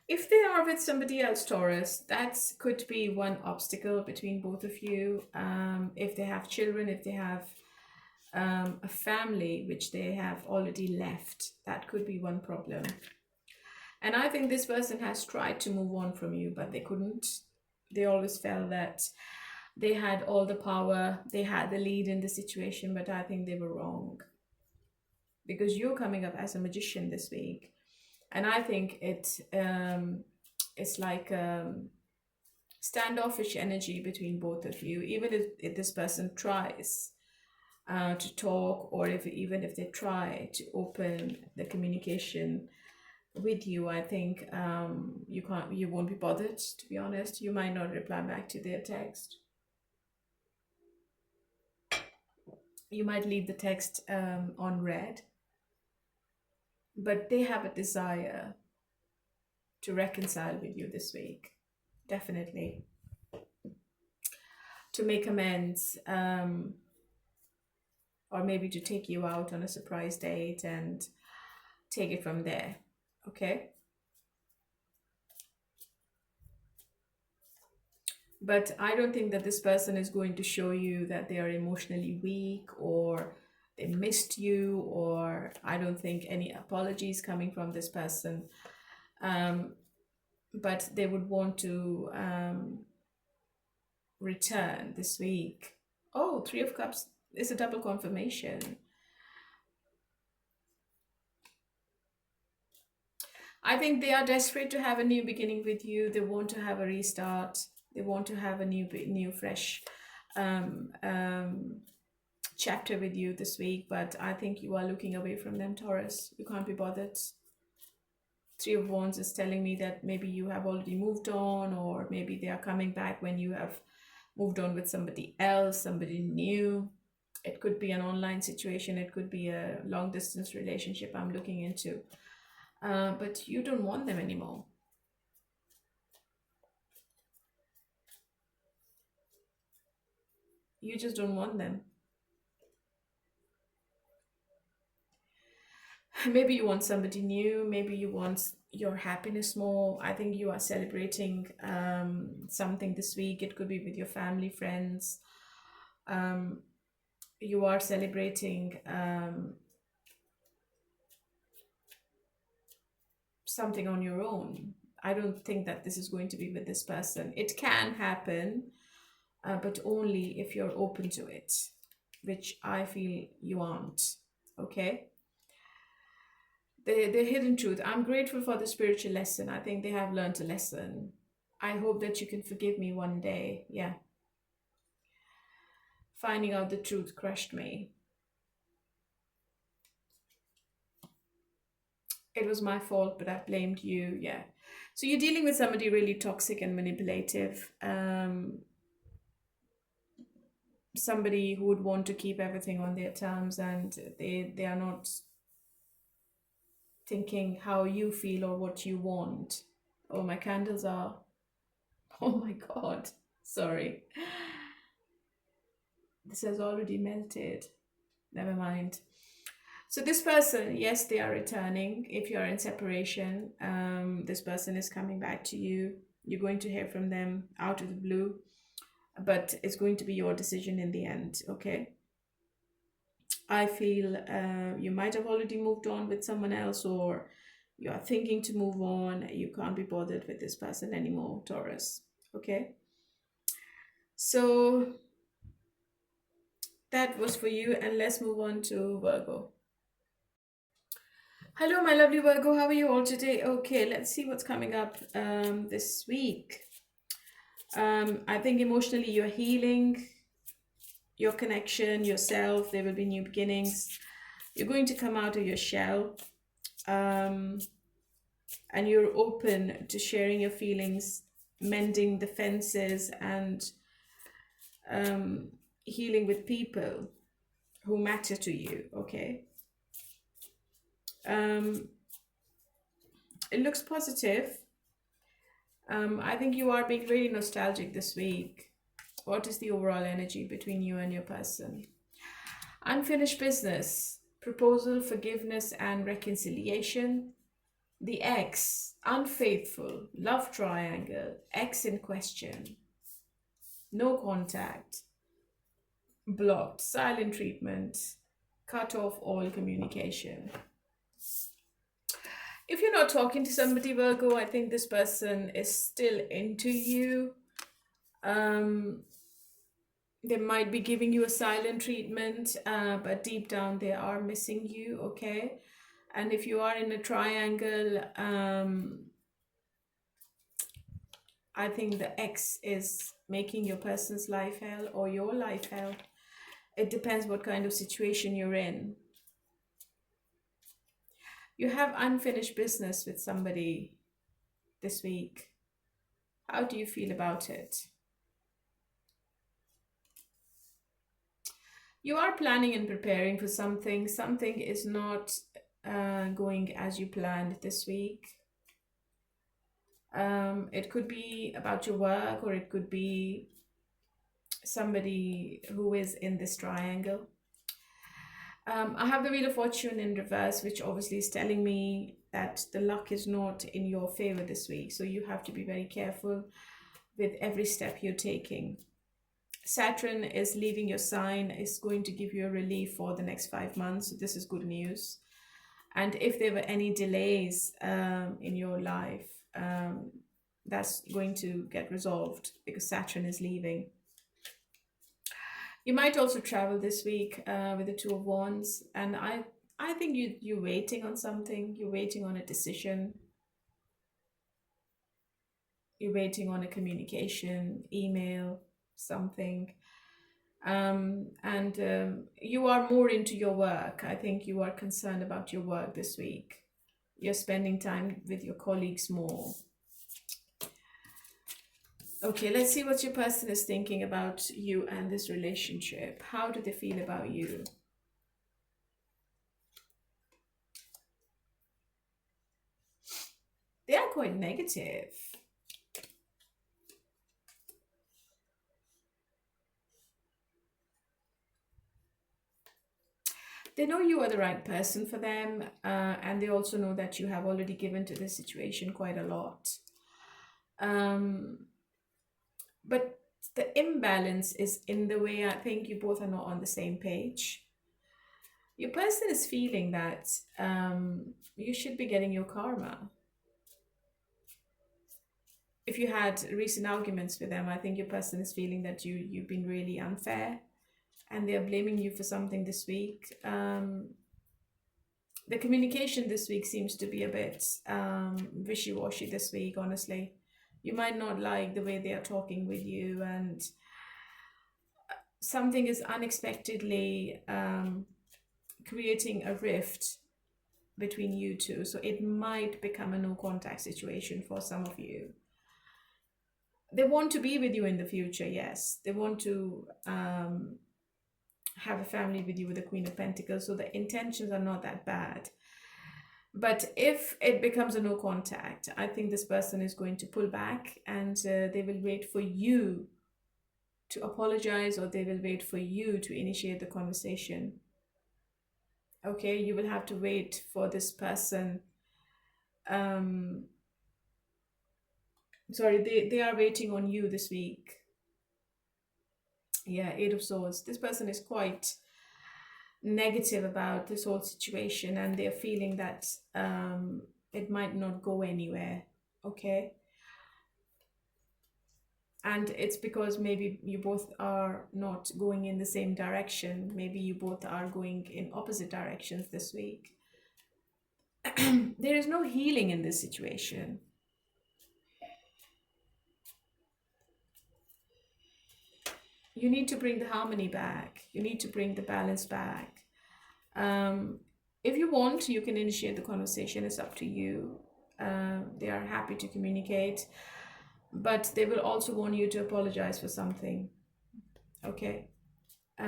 If they are with somebody else, Taurus, that could be one obstacle between both of you. If they have children, if they have a family which they have already left, that could be one problem. And I think this person has tried to move on from you, but they couldn't. They always felt that they had all the power, they had the lead in the situation, but I think they were wrong. Because you're coming up as a magician this week. And I think it's like standoffish energy between both of you. Even if this person tries to talk, or even if they try to open the communication with you, I think you won't be bothered, to be honest. You might not reply back to their text. You might leave the text on read. But they have a desire to reconcile with you this week, definitely. To make amends, or maybe to take you out on a surprise date and take it from there, okay? But I don't think that this person is going to show you that they are emotionally weak or they missed you, or I don't think any apologies coming from this person. But they would want to return this week. Oh, 3 of Cups is a double confirmation. I think they are desperate to have a new beginning with you. They want to have a restart. They want to have a new fresh chapter with you this week, but I think you are looking away from them, Taurus. You can't be bothered. 3 of Wands is telling me that maybe you have already moved on, or maybe they are coming back when you have moved on with somebody else, somebody new. It could be an online situation. It could be a long distance relationship I'm looking into. But you don't want them anymore. You just don't want them. Maybe you want somebody new. Maybe you want your happiness more. I think you are celebrating something this week. It could be with your family, friends. Um, you are celebrating something on your own. I don't think that this is going to be with this person. It can happen, but only if you're open to it, which I feel you aren't. Okay? The hidden truth. I'm grateful for the spiritual lesson. I think they have learned a lesson. I hope that you can forgive me one day. Yeah. Finding out the truth crushed me. It was my fault, but I blamed you. Yeah. So you're dealing with somebody really toxic and manipulative. Somebody who would want to keep everything on their terms, and they are not thinking how you feel or what you want. Oh, my candles are. Oh my God. Sorry. This has already melted. Never mind. So this person, yes, they are returning. If you are in separation, this person is coming back to you. You're going to hear from them out of the blue, but it's going to be your decision in the end. Okay. I feel you might have already moved on with someone else, or you are thinking to move on. You can't be bothered with this person anymore, Taurus. Okay. So that was for you, and let's move on to Virgo. Hello, my lovely Virgo. How are you all today? Okay, let's see what's coming up this week. I think emotionally you're healing your connection, yourself. There will be new beginnings. You're going to come out of your shell. And you're open to sharing your feelings, mending the fences, and healing with people who matter to you. Okay. It looks positive. I think you are being really nostalgic this week. What is the overall energy between you and your person? Unfinished business, proposal, forgiveness, and reconciliation. The ex, unfaithful, love triangle, ex in question, no contact, blocked, silent treatment, cut off all communication. If you're not talking to somebody, Virgo, I think this person is still into you. They might be giving you a silent treatment, but deep down they are missing you, okay? And if you are in a triangle, I think the ex is making your person's life hell or your life hell. It depends what kind of situation you're in. You have unfinished business with somebody this week. How do you feel about it? You are planning and preparing for something. Something is not going as you planned this week. It could be about your work, or it could be somebody who is in this triangle. I have the Wheel of Fortune in reverse, which obviously is telling me that the luck is not in your favor this week. So you have to be very careful with every step you're taking. Saturn is leaving your sign, is going to give you a relief for the next 5 months. So this is good news. And if there were any delays in your life, that's going to get resolved because Saturn is leaving. You might also travel this week with the Two of Wands. And I think you're waiting on something. You're waiting on a decision. You're waiting on a communication, email, something. You are more into your work. I think you are concerned about your work this week. You're spending time with your colleagues more. Okay, let's see what your person is thinking about you and this relationship. How do they feel about you? They are quite negative. They know you are the right person for them, and they also know that you have already given to this situation quite a lot. Um, but the imbalance is in the way I think you both are not on the same page. Your person is feeling that you should be getting your karma. If you had recent arguments with them, I think your person is feeling that you've been really unfair, and they're blaming you for something this week. The communication this week seems to be a bit wishy-washy this week, honestly. You might not like the way they are talking with you, and something is unexpectedly creating a rift between you two. So it might become a no contact situation for some of you. They want to be with you in the future, yes. They want to have a family with you with the Queen of Pentacles. So the intentions are not that bad. But if it becomes a no contact, I think this person is going to pull back, and they will wait for you to apologize, or they will wait for you to initiate the conversation. Okay, you will have to wait for this person. Um, sorry, they are waiting on you this week. Yeah, Eight of Swords. This person is quite negative about this whole situation, and they're feeling that it might not go anywhere. Okay, and it's because maybe you both are not going in the same direction. Maybe you both are going in opposite directions this week. There is no healing in this situation. You need to bring the harmony back. You need to bring the balance back. If you want, you can initiate the conversation. It's up to you. They are happy to communicate, but they will also want you to apologize for something. Okay. They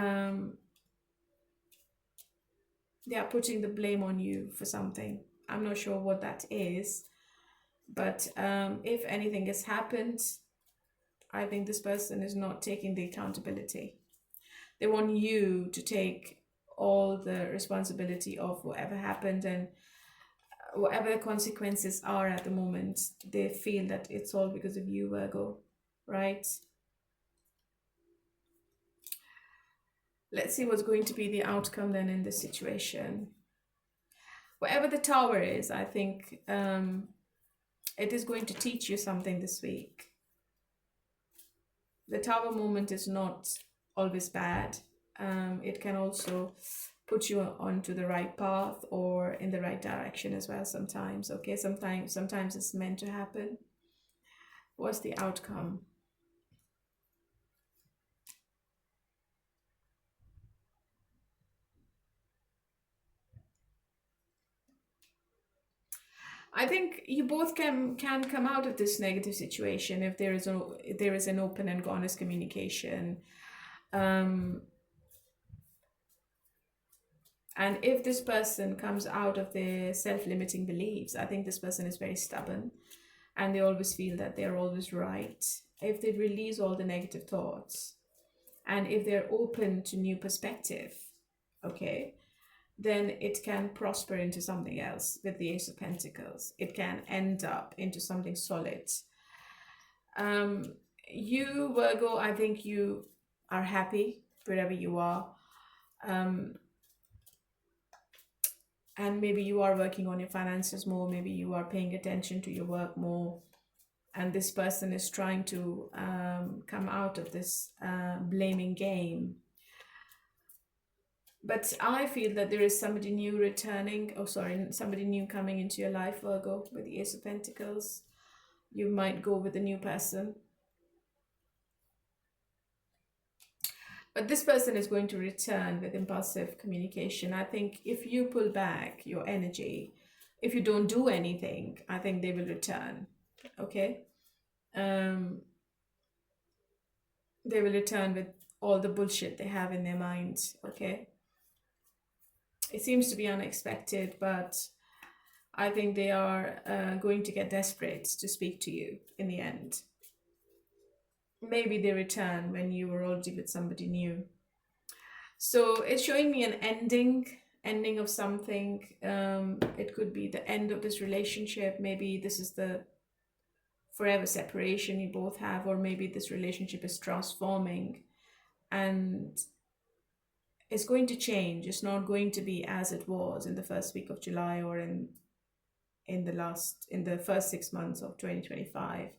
are putting the blame on you for something. I'm not sure what that is, but if anything has happened, I think this person is not taking the accountability. They want you to take all the responsibility of whatever happened, and whatever the consequences are at the moment. They feel that it's all because of you, Virgo, right? Let's see what's going to be the outcome then in this situation. Whatever the Tower is, I think it is going to teach you something this week. The Tower moment is not always bad. It can also put you onto the right path or in the right direction as well sometimes. Okay, sometimes it's meant to happen. What's the outcome? I think you both can come out of this negative situation if there is an open and honest communication. And if this person comes out of their self-limiting beliefs, I think this person is very stubborn, and they always feel that they're always right. If they release all the negative thoughts, and if they're open to new perspective, okay, then it can prosper into something else with the Ace of Pentacles. It can end up into something solid. You, Virgo, I think you are happy wherever you are. And maybe you are working on your finances more. Maybe you are paying attention to your work more. And this person is trying to come out of this blaming game. But I feel that there is somebody new returning. Oh, sorry, somebody new coming into your life, Virgo, with the Ace of Pentacles. You might go with a new person. But this person is going to return with impulsive communication. I think if you pull back your energy, if you don't do anything, I think they will return. Okay? They will return with all the bullshit they have in their minds, okay? It seems to be unexpected, but I think they are going to get desperate to speak to you in the end. Maybe they return when you were already with somebody new. So it's showing me an ending of something. It could be the end of this relationship. Maybe this is the forever separation you both have, or maybe this relationship is transforming and it's going to change. It's not going to be as it was in the first week of July or in the first 6 months of 2025.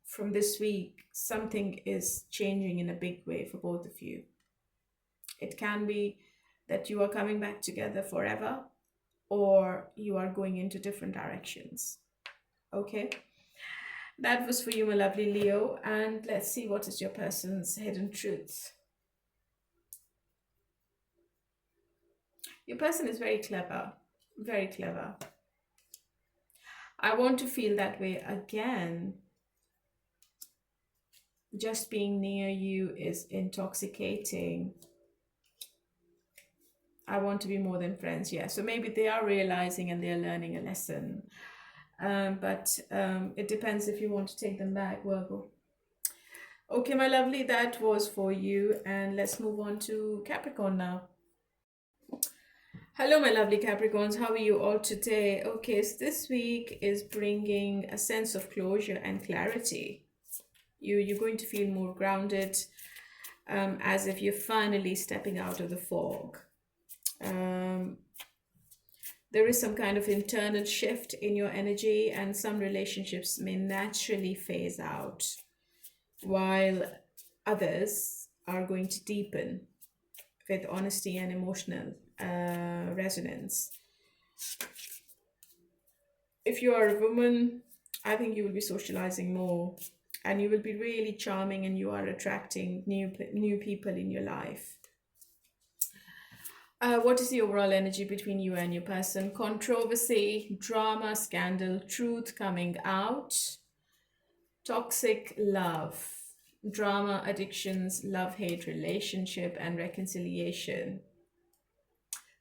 From this week, something is changing in a big way for both of you. It can be that you are coming back together forever, or you are going into different directions. Okay, that was for you, my lovely Leo. And let's see what is your person's hidden truth. Your person is very clever, very clever. I want to feel that way again. Just being near you is intoxicating. I want to be more than friends. Yeah, so maybe they are realizing and they're learning a lesson. But it depends if you want to take them back, Virgo. Okay, my lovely, that was for you. And let's move on to Capricorn now. Hello, my lovely Capricorns. How are you all today? Okay, so this week is bringing a sense of closure and clarity. You're going to feel more grounded, as if you're finally stepping out of the fog. There is some kind of internal shift in your energy, and some relationships may naturally phase out, while others are going to deepen with honesty and emotional resonance. If you are a woman, I think you will be socializing more, and you will be really charming, and you are attracting new people in your life. What is the overall energy between you and your person? Controversy, drama, scandal, truth coming out, toxic love, drama, addictions, love-hate relationship, and reconciliation.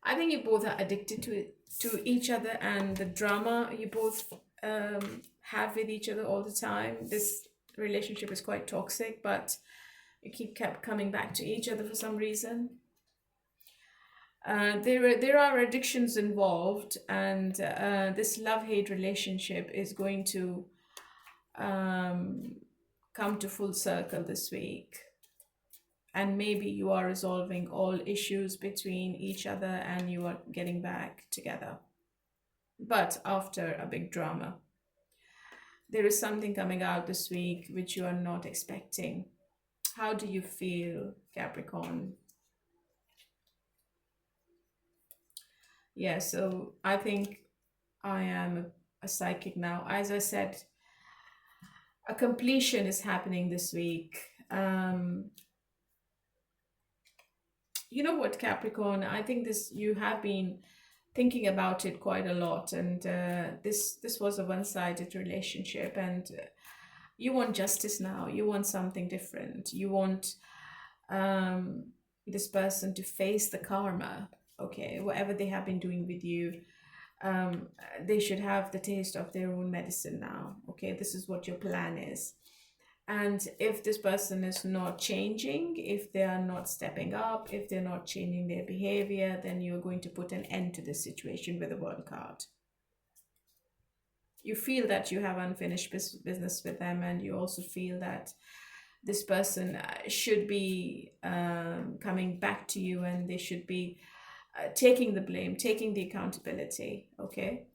I think you both are addicted to each other, and the drama you both have with each other all the time. This relationship is quite toxic, but you kept coming back to each other for some reason. There are addictions involved, and this love-hate relationship is going to come to full circle this week. And maybe you are resolving all issues between each other and you are getting back together. But after a big drama. There is something coming out this week which you are not expecting. How do you feel, Capricorn? Yeah, so I think I am a psychic now. As I said, a completion is happening this week. You know what, Capricorn? I think you have been thinking about it quite a lot, and this was a one-sided relationship, and you want justice now. You want something different. You want this person to face the karma. Okay, whatever they have been doing with you, they should have the taste of their own medicine now. Okay, this is what your plan is. And if this person is not changing, if they are not stepping up, if they're not changing their behavior, then you're going to put an end to this situation with the World card. You feel that you have unfinished business with them, and you also feel that this person should be coming back to you, and they should be taking the blame, taking the accountability, okay?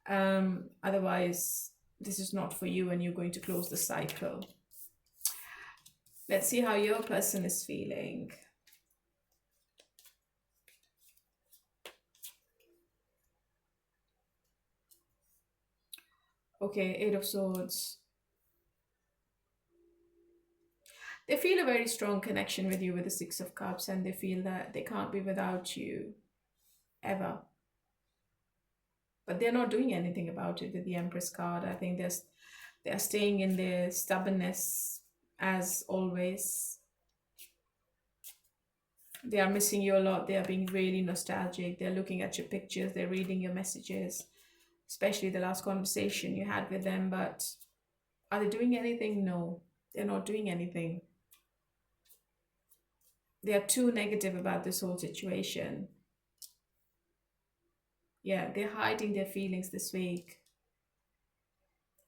Otherwise, this is not for you, and you're going to close the cycle. Let's see how your person is feeling. Okay, Eight of Swords. They feel a very strong connection with you with the Six of Cups, and they feel that they can't be without you ever. But they're not doing anything about it with the Empress card. I think they're staying in their stubbornness, as always. They are missing you a lot. They are being really nostalgic. They're looking at your pictures. They're reading your messages, especially the last conversation you had with them. But are they doing anything? No, they're not doing anything. They are too negative about this whole situation. Yeah, they're hiding their feelings this week.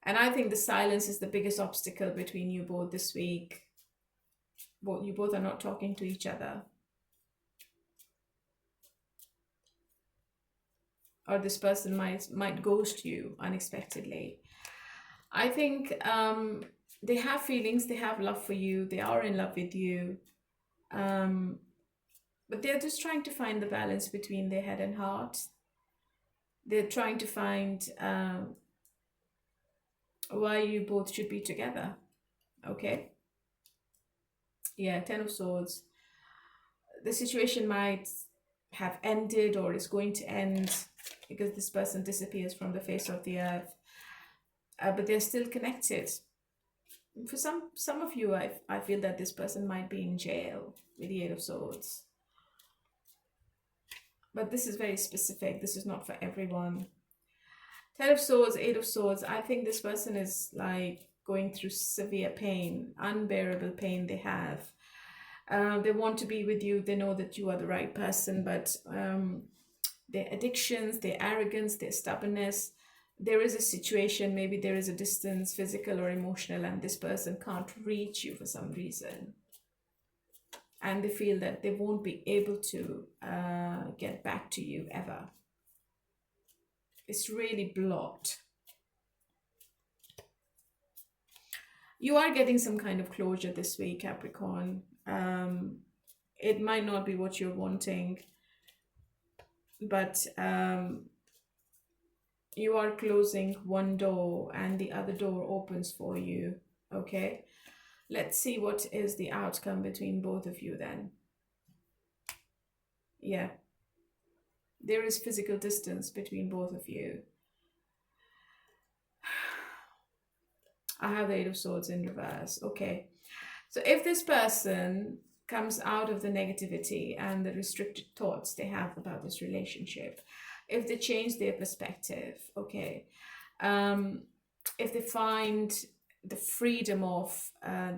And I think the silence is the biggest obstacle between you both this week. You both are not talking to each other. Or this person might ghost you unexpectedly. I think they have feelings, they have love for you, they are in love with you. But they're just trying to find the balance between their head and heart. They're trying to find why you both should be together. Okay? Yeah, Ten of Swords. The situation might have ended or is going to end because this person disappears from the face of the earth. But they're still connected. For some of you, I feel that this person might be in jail with the Eight of Swords. But this is very specific. This is not for everyone. Ten of Swords, Eight of Swords. I think this person is like going through severe pain, unbearable pain they have. They want to be with you. They know that you are the right person, but their addictions, their arrogance, their stubbornness, there is a situation, maybe there is a distance, physical or emotional, and this person can't reach you for some reason. And they feel that they won't be able to get back to you ever. It's really blocked. You are getting some kind of closure this week, Capricorn. It might not be what you're wanting, but you are closing one door and the other door opens for you. Okay, let's see what is the outcome between both of you then. Yeah, there is physical distance between both of you. I have the Eight of Swords in reverse. Okay, so if this person comes out of the negativity and the restricted thoughts they have about this relationship, if they change their perspective, okay, if they find the freedom of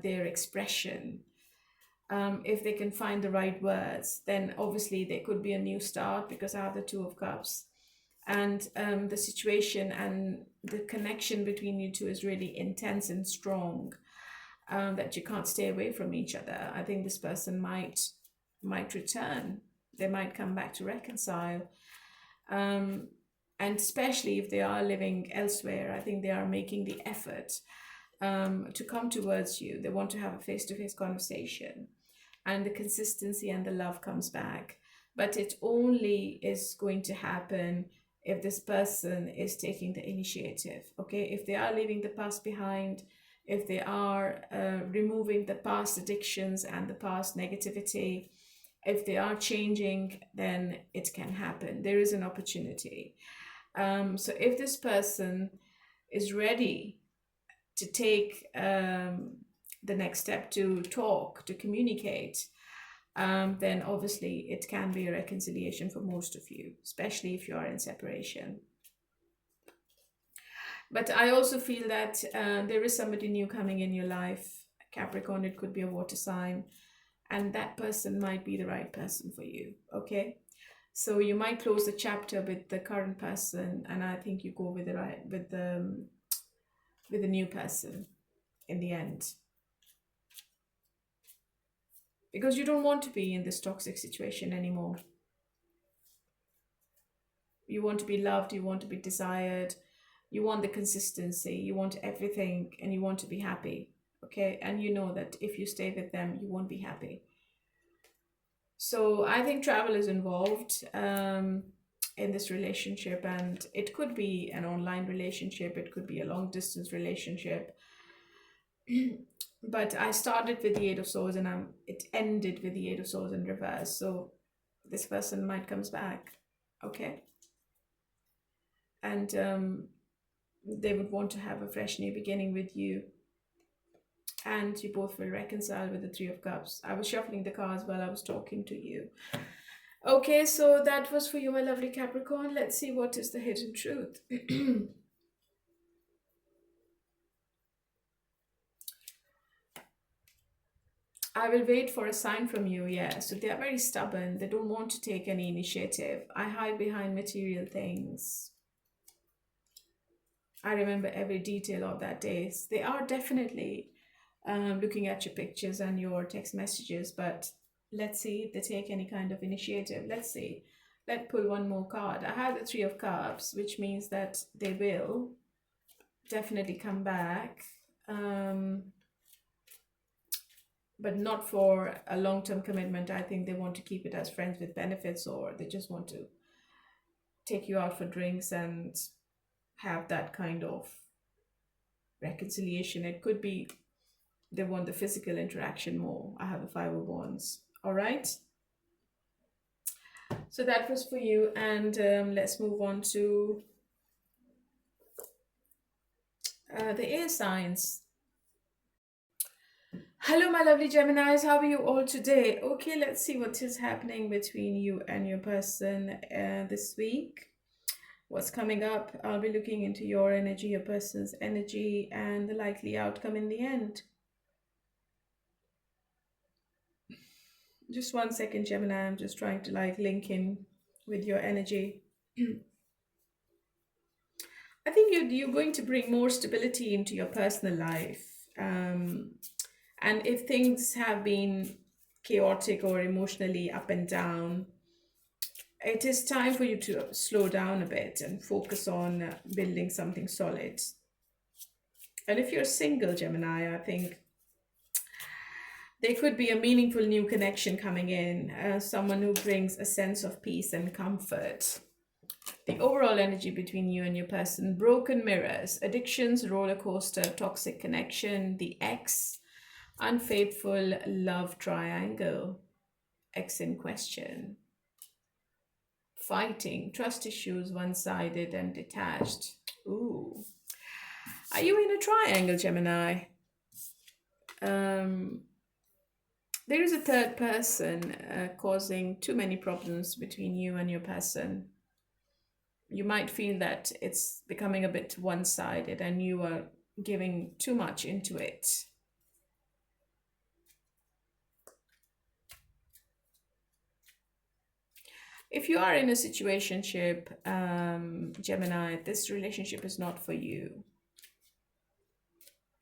their expression, if they can find the right words, then obviously there could be a new start, because I have the Two of Cups. And the situation and the connection between you two is really intense and strong, that you can't stay away from each other. I think this person might return. They might come back to reconcile. And especially if they are living elsewhere, I think they are making the effort to come towards you. They want to have a face-to-face conversation, and the consistency and the love comes back. But it only is going to happen if this person is taking the initiative. Okay, if they are leaving the past behind, if they are removing the past addictions and the past negativity, if they are changing, then it can happen. There is an opportunity. So if this person is ready to take the next step, to talk, to communicate, then obviously it can be a reconciliation for most of you, especially if you are in separation. But I also feel that there is somebody new coming in your life, Capricorn. It could be a water sign, and that person might be the right person for you. Okay, so you might close the chapter with the current person, and I think you go with the new person in the end, because you don't want to be in this toxic situation anymore. You want to be loved, you want to be desired, you want the consistency, you want everything, and you want to be happy. Okay, and you know that if you stay with them, you won't be happy. So I think travel is involved in this relationship, and it could be an online relationship, it could be a long distance relationship. But I started with the Eight of Swords, and it ended with the Eight of Swords in reverse. So this person might comes back. Okay, and they would want to have a fresh new beginning with you. and you both will reconcile with the Three of Cups. I was shuffling the cards while I was talking to you. Okay, so that was for you, my lovely Capricorn. Let's see what is the hidden truth. I will wait for a sign from you, yeah. So they are very stubborn. They don't want to take any initiative. I hide behind material things. I remember every detail of that day. They are definitely looking at your pictures and your text messages, but let's see if they take any kind of initiative. Let's see. Let's pull one more card. I have the Three of Cups, which means that they will definitely come back, but not for a long-term commitment. I think they want to keep it as friends with benefits, or they just want to take you out for drinks and have that kind of reconciliation. It could be they want the physical interaction more. I have a Five of Wands. All right. So that was for you, and let's move on to the air signs. Hello, my lovely Geminis. How are you all today? Okay, let's see what is happening between you and your person this week. What's coming up? I'll be looking into your energy, your person's energy, and the likely outcome in the end. Just 1 second, Gemini. I'm just trying to link in with your energy. I think you're going to bring more stability into your personal life. And if things have been chaotic or emotionally up and down, it is time for you to slow down a bit and focus on building something solid. And if you're single, Gemini, I think there could be a meaningful new connection coming in, someone who brings a sense of peace and comfort. The overall energy between you and your person: broken mirrors, addictions, roller coaster, toxic connection, the ex, unfaithful love triangle, ex in question, fighting, trust issues, one-sided and detached. Ooh. Are you in a triangle, Gemini? There is a third person causing too many problems between you and your person. You might feel that it's becoming a bit one-sided and you are giving too much into it. If you are in a situationship, Gemini, this relationship is not for you.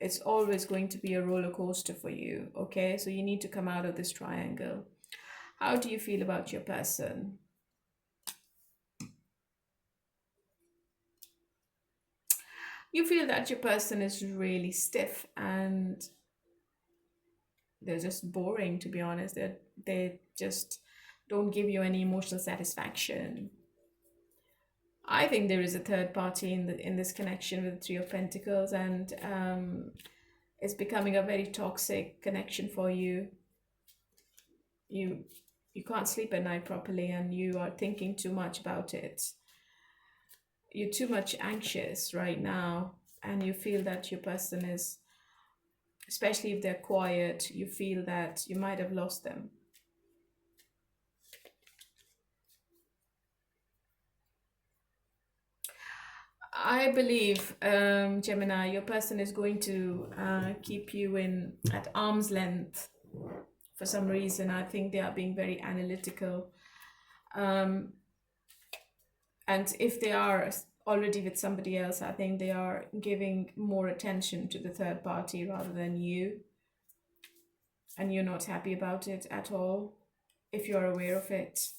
It's always going to be a roller coaster for you, okay? So you need to come out of this triangle. How do you feel about your person? You feel that your person is really stiff and they're just boring, to be honest. They just don't give you any emotional satisfaction. I think there is a third party in this connection with the Three of Pentacles, and it's becoming a very toxic connection for you. You can't sleep at night properly, and you are thinking too much about it. You're too much anxious right now, and you feel that your person is, especially if they're quiet, you feel that you might have lost them. I believe, Gemini, your person is going to keep you at arm's length for some reason. I think they are being very analytical. And if they are already with somebody else, I think they are giving more attention to the third party rather than you. And you're not happy about it at all, if you're aware of it.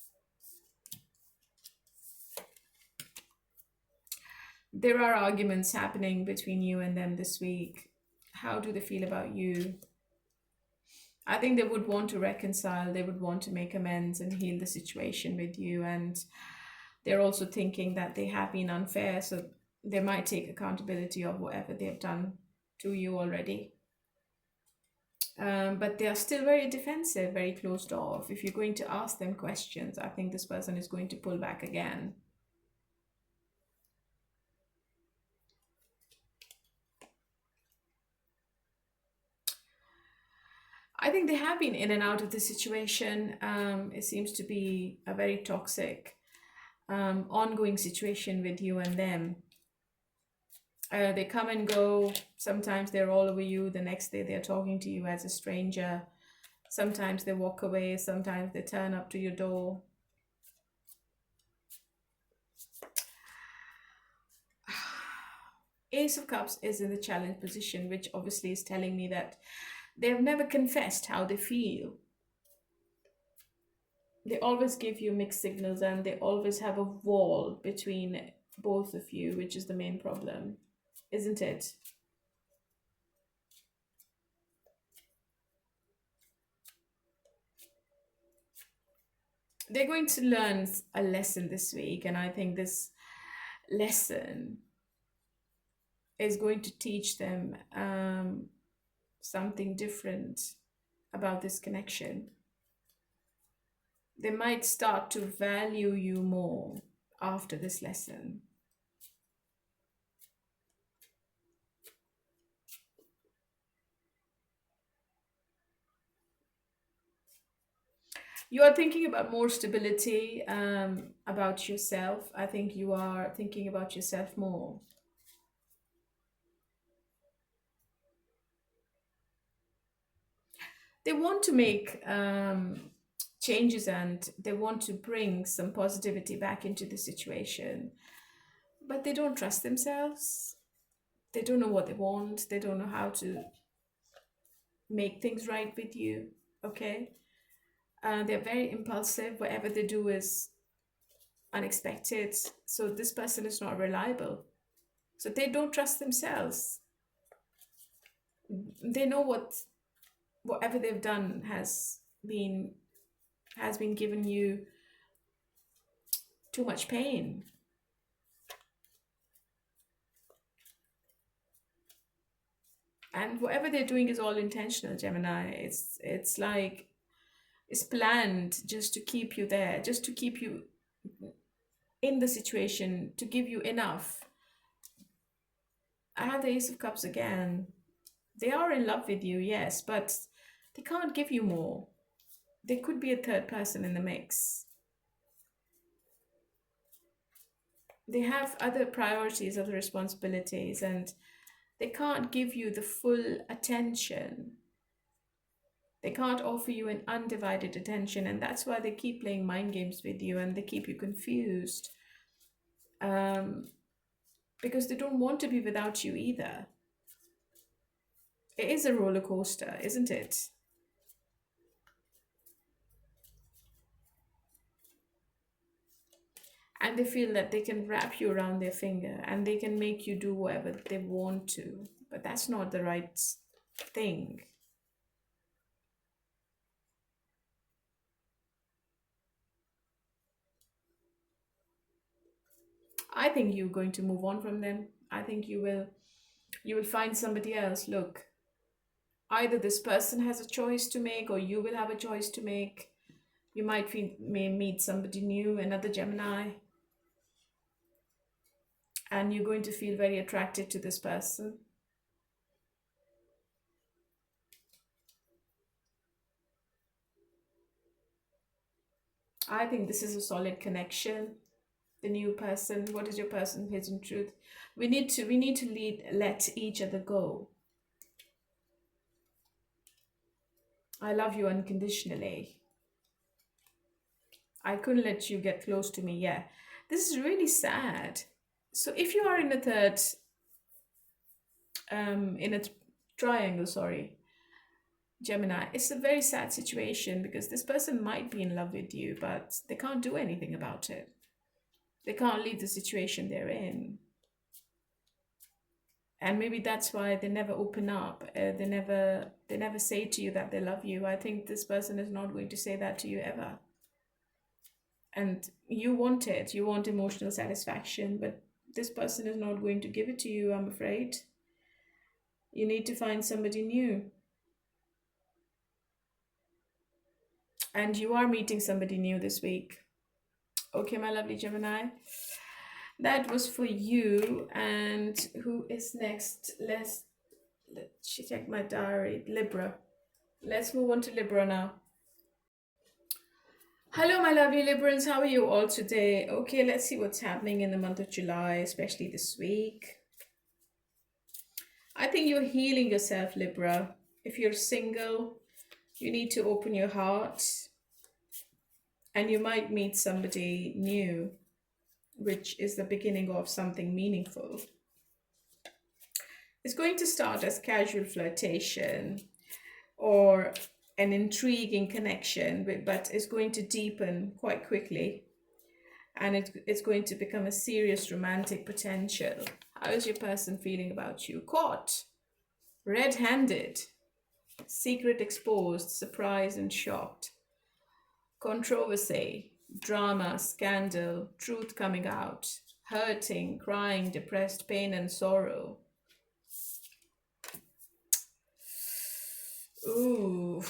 There are arguments happening between you and them this week. How do they feel about you? I think they would want to reconcile. They would want to make amends and heal the situation with you. And they're also thinking that they have been unfair. So they might take accountability of whatever they've done to you already. But they are still very defensive, very closed off. If you're going to ask them questions, I think this person is going to pull back again. I think they have been in and out of the situation. It seems to be a very toxic, ongoing situation with you and them. They come and go. Sometimes they're all over you. The next day they're talking to you as a stranger. Sometimes they walk away. Sometimes they turn up to your door. Ace of Cups is in the challenge position, which obviously is telling me that they've never confessed how they feel. They always give you mixed signals and they always have a wall between both of you, which is the main problem, isn't it? They're going to learn a lesson this week, and I think this lesson is going to teach them something different about this connection. They might start to value you more after this lesson. You are thinking about more stability, about yourself. I think you are thinking about yourself more. They want to make changes and they want to bring some positivity back into the situation, but they don't trust themselves. They don't know what they want. They don't know how to make things right with you. Okay? They're very impulsive. Whatever they do is unexpected. So this person is not reliable. So they don't trust themselves. They know whatever they've done has been given you too much pain. And whatever they're doing is all intentional, Gemini. It's like it's planned just to keep you there, just to keep you in the situation, to give you enough. I have the Ace of Cups again. They are in love with you, yes, but they can't give you more. There could be a third person in the mix. They have other priorities, other responsibilities, and they can't give you the full attention. They can't offer you an undivided attention, and that's why they keep playing mind games with you and they keep you confused. Because they don't want to be without you either. It is a roller coaster, isn't it? And they feel that they can wrap you around their finger and they can make you do whatever they want to, but that's not the right thing. I think you're going to move on from them. I think you will find somebody else. Look, either this person has a choice to make or you will have a choice to make. You may meet somebody new, another Gemini, and you're going to feel very attracted to this person. I think this is a solid connection. The new person, what is your person hidden truth? We need to let each other go. I love you unconditionally. I couldn't let you get close to me. Yeah, this is really sad. So if you are in a third, in a triangle, sorry, Gemini, it's a very sad situation because this person might be in love with you, but they can't do anything about it. They can't leave the situation they're in. And maybe that's why they never open up. They never say to you that they love you. I think this person is not going to say that to you ever. And you want it. You want emotional satisfaction, but this person is not going to give it to you, I'm afraid. You need to find somebody new. And you are meeting somebody new this week. Okay, my lovely Gemini. That was for you. And who is next? Let's check my diary. Libra. Let's move on to Libra now. Hello, my lovely Librans. How are you all today? Okay, let's see what's happening in the month of July, especially this week. I think you're healing yourself, Libra. If you're single, you need to open your heart and you might meet somebody new, which is the beginning of something meaningful. It's going to start as casual flirtation or an intriguing connection, but it's going to deepen quite quickly and it's going to become a serious romantic potential. How is your person feeling about you? Caught, red-handed, secret exposed, surprised and shocked, controversy, drama, scandal, truth coming out, hurting, crying, depressed, pain and sorrow. Ooh.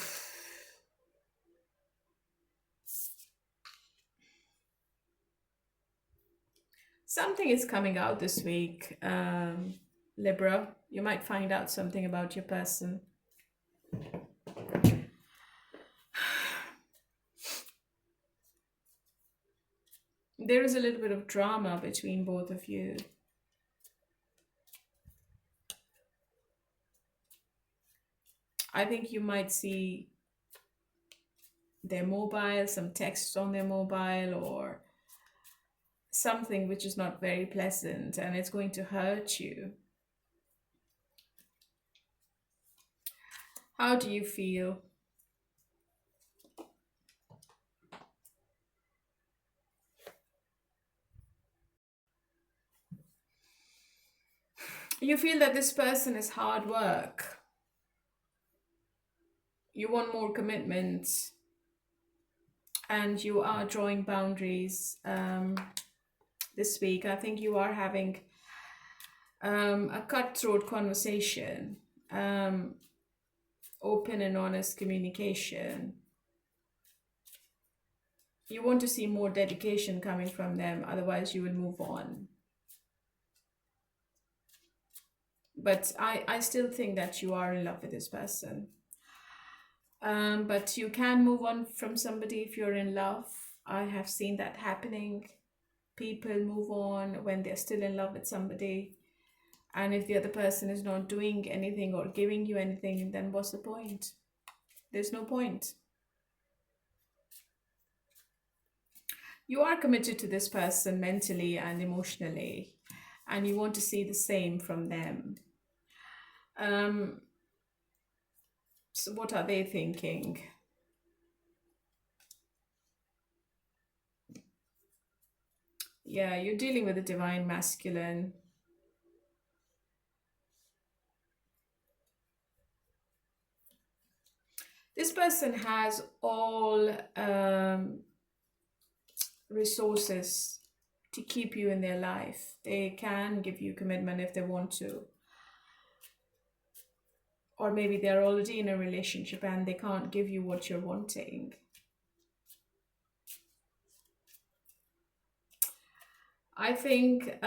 Something is coming out this week, Libra. You might find out something about your person. There is a little bit of drama between both of you. I think you might see their mobile, some texts on their mobile, or something which is not very pleasant and it's going to hurt you. How do you feel? You feel that this person is hard work. You want more commitment and you are drawing boundaries this week. I think you are having a cutthroat conversation, open and honest communication. You want to see more dedication coming from them, otherwise you will move on. But I still think that you are in love with this person. But you can move on from somebody if you're in love. I have seen that happening. People move on when they're still in love with somebody. And if the other person is not doing anything or giving you anything, then what's the point? There's no point. You are committed to this person mentally and emotionally, and you want to see the same from them. So what are they thinking? Yeah, you're dealing with a divine masculine. This person has all resources to keep you in their life. They can give you commitment if they want to. Or maybe they're already in a relationship and they can't give you what you're wanting. I think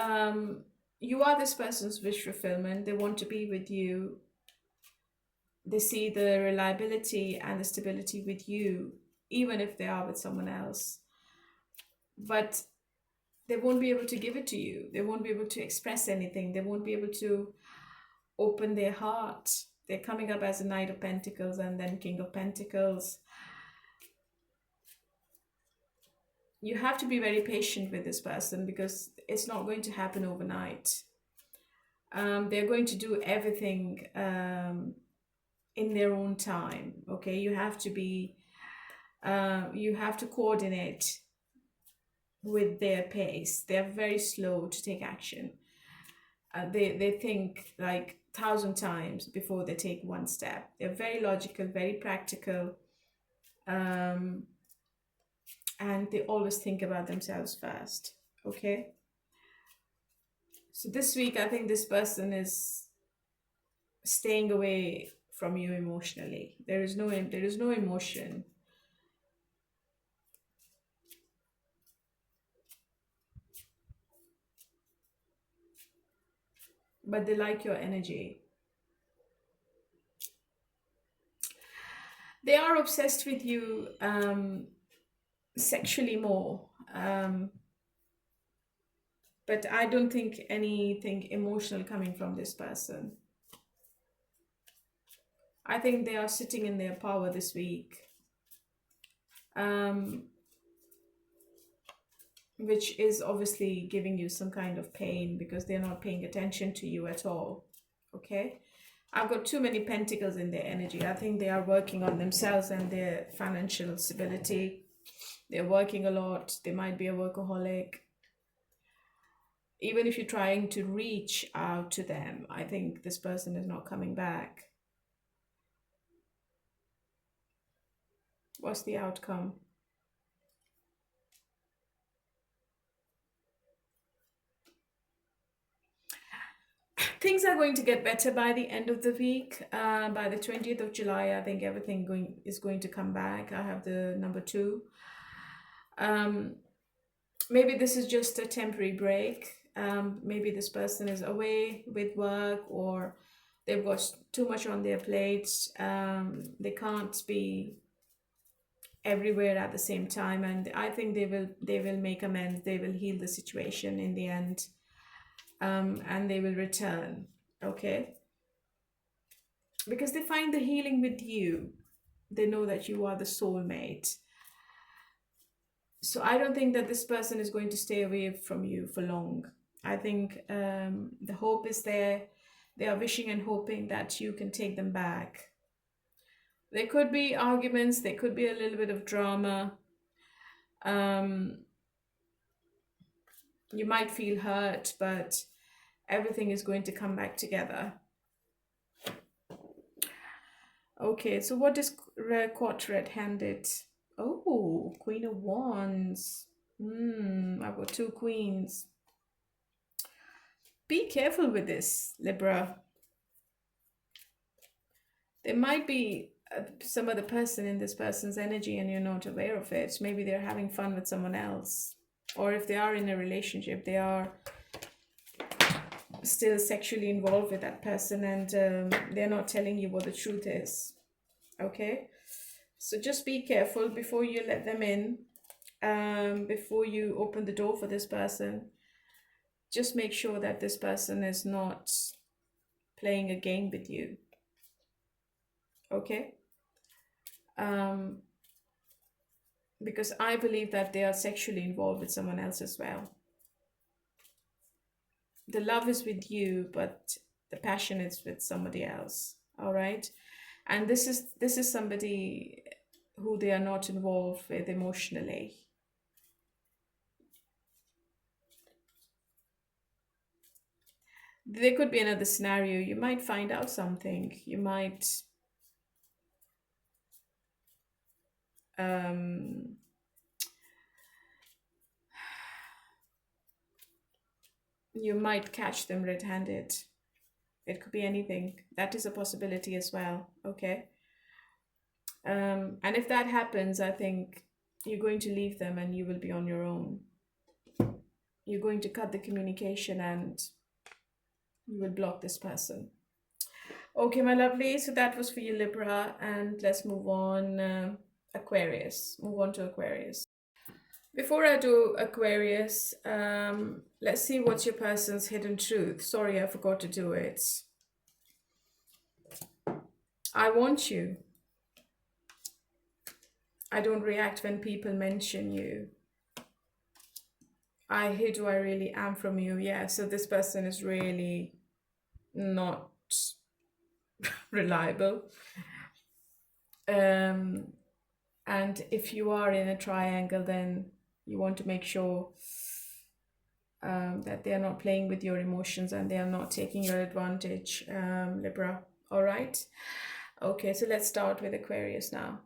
you are this person's wish fulfillment. They want to be with you. They see the reliability and the stability with you, even if they are with someone else. But they won't be able to give it to you. They won't be able to express anything. They won't be able to open their heart. They're coming up as a Knight of Pentacles and then King of Pentacles. You have to be very patient with this person because it's not going to happen overnight. They're going to do everything in their own time. Okay, you have to coordinate with their pace. They're very slow to take action. They think like 1,000 times before they take one step. They're very logical, very practical, and they always think about themselves first. Okay, so this week I think this person is staying away from you emotionally. There is no emotion. But they like your energy. They are obsessed with you sexually more. But I don't think anything emotional coming from this person. I think they are sitting in their power this week, um, which is obviously giving you some kind of pain because they're not paying attention to you at all. Okay? I've got too many pentacles in their energy. I think they are working on themselves and their financial stability. They're working a lot. They might be a workaholic. Even if you're trying to reach out to them, I think this person is not coming back. What's the outcome? Things are going to get better by the end of the week. By the 20th of July, I think everything is going to come back. I have the number 2. Maybe this is just a temporary break. Maybe this person is away with work, or they've got too much on their plates. They can't be everywhere at the same time, and I think they will make amends. They will heal the situation in the end, and they will return. Okay, because they find the healing with you. They know that you are the soulmate. So I don't think that this person is going to stay away from you for long. I think the hope is there. They are wishing and hoping that you can take them back. There could be arguments. There could be a little bit of drama. You might feel hurt, but everything is going to come back together. Okay, so what is caught red-handed? Oh, Queen of Wands. I've got 2 queens. Be careful with this, Libra. There might be some other person in this person's energy and you're not aware of it. Maybe they're having fun with someone else. Or if they are in a relationship, they are still sexually involved with that person, and they're not telling you what the truth is. Okay? So just be careful before you let them in, before you open the door for this person. Just make sure that this person is not playing a game with you. Okay? Because I believe that they are sexually involved with someone else as well. The love is with you, but the passion is with somebody else. All right? And this is somebody who they are not involved with emotionally. There could be another scenario. You might find out something. You might you might catch them red-handed. It could be anything. That is a possibility as well. Okay. And if that happens, I think you're going to leave them and you will be on your own. You're going to cut the communication and you will block this person. Okay, my lovely. So that was for you, Libra. And let's move on. Aquarius. Move on to Aquarius. Before I do Aquarius, let's see what's your person's hidden truth. Sorry, I forgot to do it. I want you. I don't react when people mention you. I hate who I really am from you. Yeah, so this person is really not reliable. And if you are in a triangle, then you want to make sure that they are not playing with your emotions and they are not taking your advantage, Libra. All right. Okay, so let's start with Aquarius now.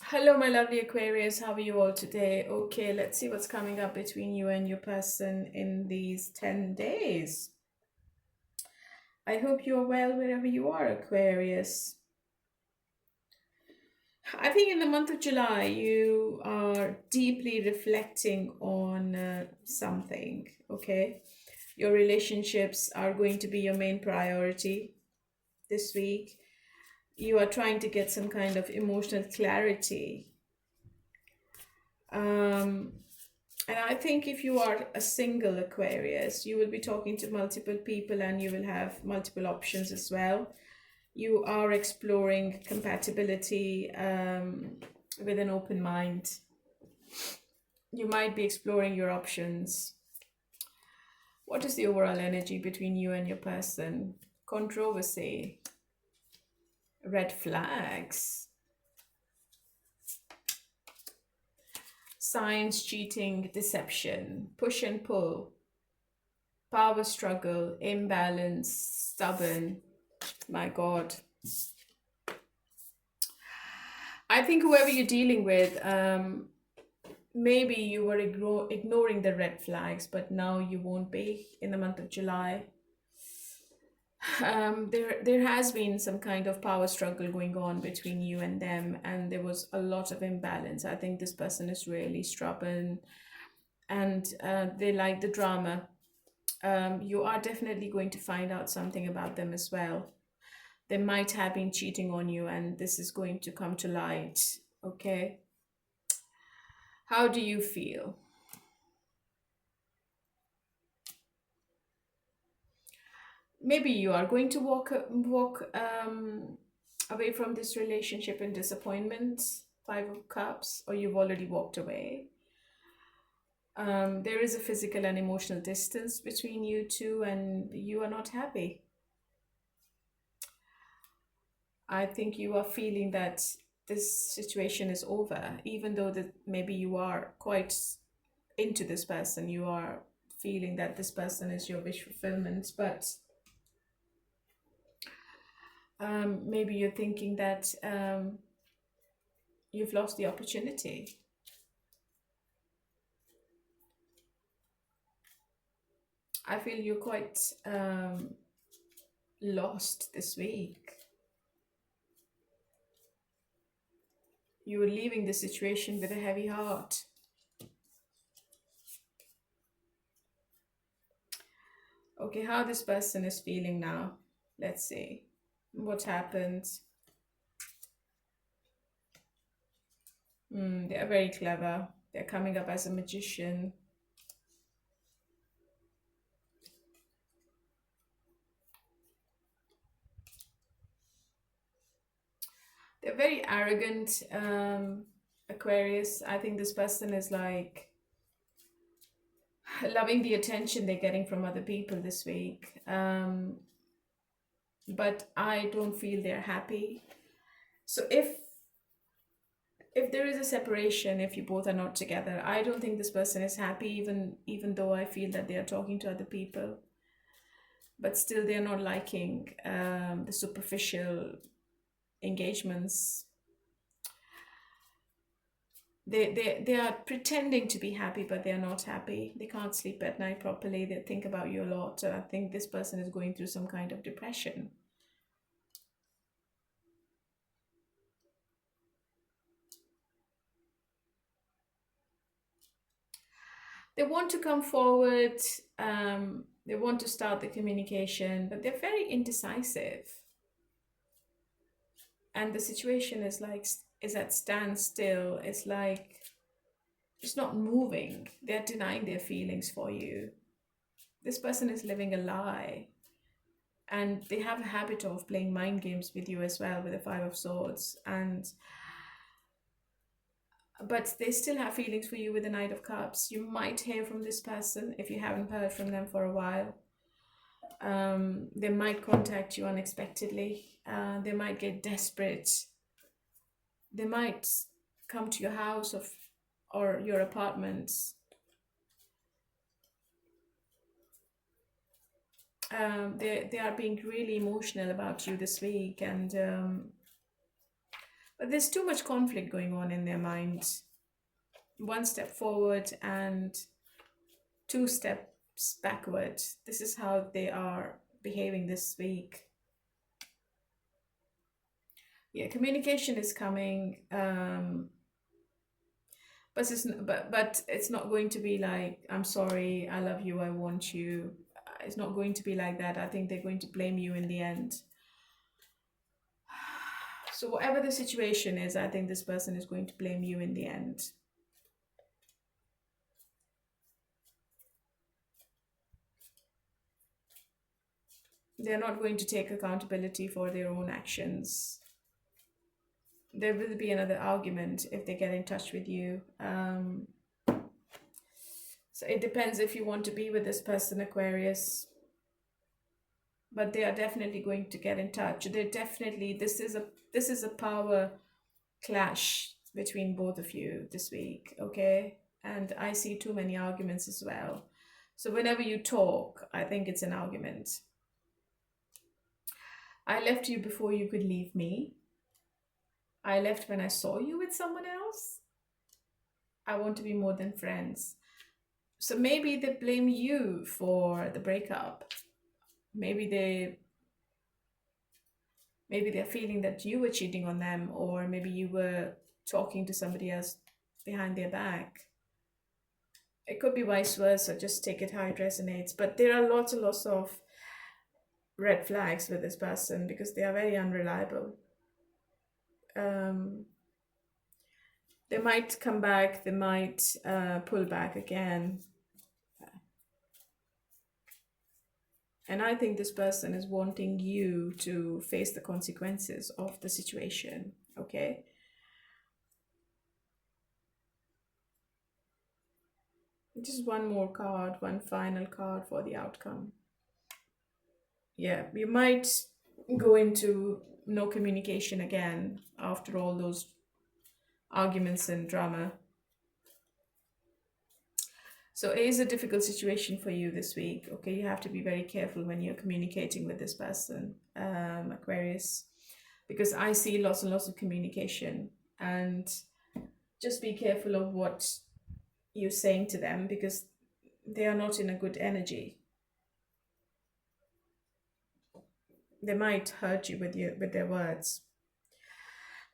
Hello, my lovely Aquarius. How are you all today? Okay, let's see what's coming up between you and your person in these 10 days. I hope you are well wherever you are, Aquarius. I think in the month of July, you are deeply reflecting on something, okay? Your relationships are going to be your main priority. this week. You are trying to get some kind of emotional clarity. Um, and I think if you are a single Aquarius, you will be talking to multiple people and you will have multiple options as well. You are exploring compatibility with an open mind. You might be exploring your options. What is the overall energy between you and your person? Controversy, red flags, signs, cheating, deception, push and pull, power struggle, imbalance, stubborn. My God. I think whoever you're dealing with, maybe you were ignoring the red flags, but now you won't be in the month of July. There has been some kind of power struggle going on between you and them, and there was a lot of imbalance. I think this person is really stubborn, and they like the drama. You are definitely going to find out something about them as well. They might have been cheating on you, and this is going to come to light. Okay. How do you feel? Maybe you are going to walk away from this relationship in disappointment, Five of Cups, or you've already walked away. There is a physical and emotional distance between you two, and you are not happy. I think you are feeling that this situation is over, even though that maybe you are quite into this person. You are feeling that this person is your wish fulfillment, but maybe you're thinking that you've lost the opportunity. I feel you're quite lost this week. You were leaving the situation with a heavy heart. Okay, how this person is feeling now. Let's see. What happened? They are very clever. They're coming up as a magician. They're very arrogant, Aquarius. I think this person is like loving the attention they're getting from other people this week. But I don't feel they're happy. So if there is a separation, if you both are not together, I don't think this person is happy, even though I feel that they are talking to other people. But still, they're not liking the superficial engagements. They are pretending to be happy, but they're not happy. They can't sleep at night properly. They think about you a lot. I think this person is going through some kind of depression. They want to come forward. They want to start the communication, but they're very indecisive. And the situation is at standstill. It's like it's not moving. They're denying their feelings for you. This person is living a lie. And they have a habit of playing mind games with you as well, with the Five of Swords. But they still have feelings for you with the Knight of Cups. You might hear from this person if you haven't heard from them for a while. They might contact you unexpectedly. They might get desperate. They might come to your house or your apartment. They are being really emotional about you this week, and but there's too much conflict going on in their minds. One step forward and two steps backward. This is how they are behaving this week. Yeah, communication is coming, but it's not going to be like, I'm sorry, I love you, I want you. It's not going to be like that. I think they're going to blame you in the end. So whatever the situation is, I think this person is going to blame you in the end. They're not going to take accountability for their own actions. There will be another argument if they get in touch with you. So it depends if you want to be with this person, Aquarius. But they are definitely going to get in touch. They're definitely, this is a power clash between both of you this week, okay? And I see too many arguments as well. So whenever you talk, I think it's an argument. I left you before you could leave me. I left when I saw you with someone else. I want to be more than friends. So maybe they blame you for the breakup. Maybe they're feeling that you were cheating on them, or maybe you were talking to somebody else behind their back. It could be vice versa. Just take it how it resonates. But there are lots and lots of red flags with this person because they are very unreliable. They might come back, they might pull back again. And I think this person is wanting you to face the consequences of the situation, okay? Just one more card, one final card for the outcome. Yeah, you might go into no communication again after all those arguments and drama. So it is a difficult situation for you this week. Okay, you have to be very careful when you're communicating with this person, Aquarius, because I see lots and lots of communication, and just be careful of what you're saying to them because they are not in a good energy. They might hurt you with their words.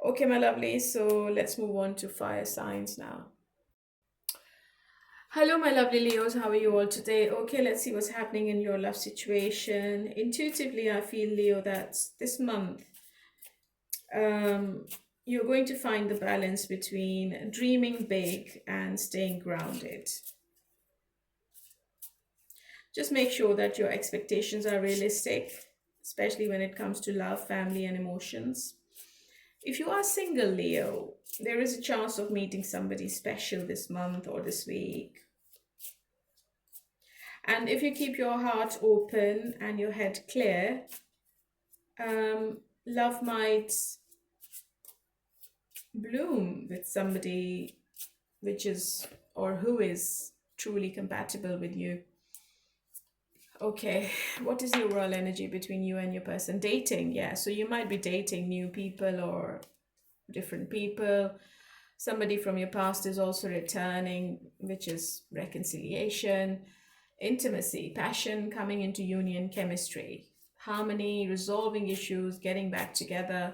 Okay, my lovely, so let's move on to fire signs now. Hello, my lovely Leos. How are you all today? Okay, let's see what's happening in your love situation. Intuitively, I feel, Leo, that this month you're going to find the balance between dreaming big and staying grounded. Just make sure that your expectations are realistic, especially when it comes to love, family, and emotions. If you are single, Leo, there is a chance of meeting somebody special this month or this week. And if you keep your heart open and your head clear, love might bloom with somebody which is or who is truly compatible with you. Okay, what is the overall energy between you and your person? Dating, yeah. So you might be dating new people or different people. Somebody from your past is also returning, which is reconciliation. Intimacy, passion coming into union, chemistry, harmony, resolving issues, getting back together,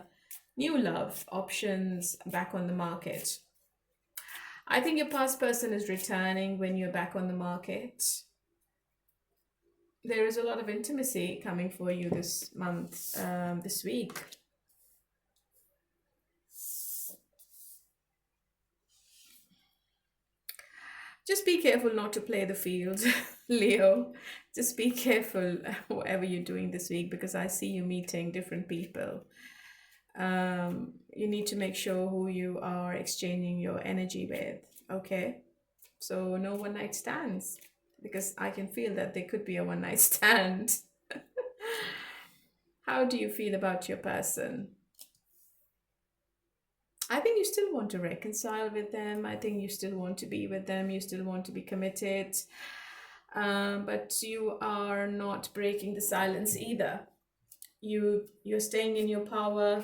new love, options, back on the market. I think your past person is returning when you're back on the market. There is a lot of intimacy coming for you this month, this week. Just be careful not to play the field, Leo. Just be careful whatever you're doing this week because I see you meeting different people. You need to make sure who you are exchanging your energy with, okay? So no one night stands because I can feel that there could be a one night stand. How do you feel about your person? I think you still want to reconcile with them. I think you still want to be with them. You still want to be committed. But you are not breaking the silence either. You're staying in your power.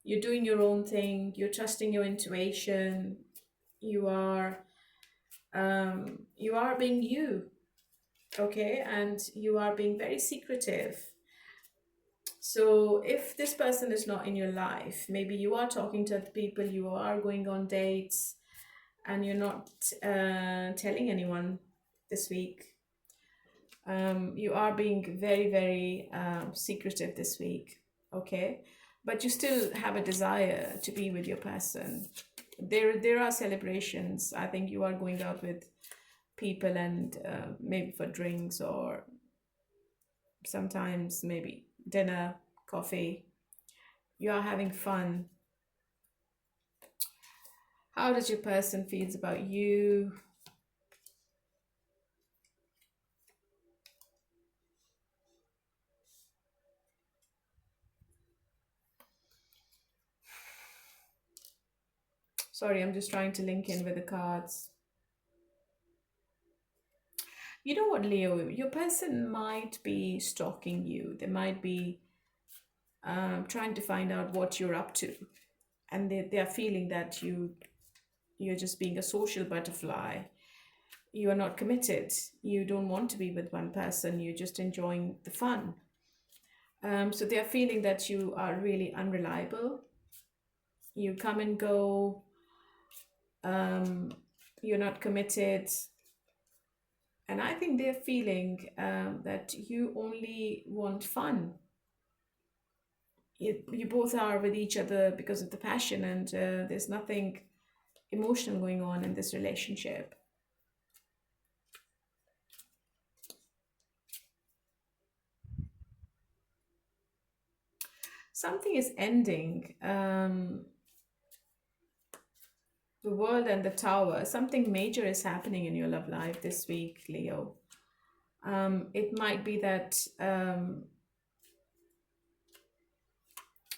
You're doing your own thing. You're trusting your intuition. You are being you, okay? And you are being very secretive. So if this person is not in your life, maybe you are talking to people, you are going on dates, and you're not telling anyone this week. You are being very, very secretive this week, okay? but you still have a desire to be with your person. There are celebrations. I think you are going out with people, and maybe for drinks, or sometimes maybe dinner, coffee. You are having fun. How does your person feels about you? Sorry, I'm just trying to link in with the cards. You know what, Leo? Your person might be stalking you. They might be trying to find out what you're up to, and they are feeling that you're just being a social butterfly. You are not committed. You don't want to be with one person. You're just enjoying the fun. So they are feeling that you are really unreliable. You come and go. Um, you're not committed. And I think they're feeling that you only want fun. You both are with each other because of the passion, and there's nothing emotional going on in this relationship. Something is ending. The world and the tower. Something major is happening in your love life this week, Leo. It might be that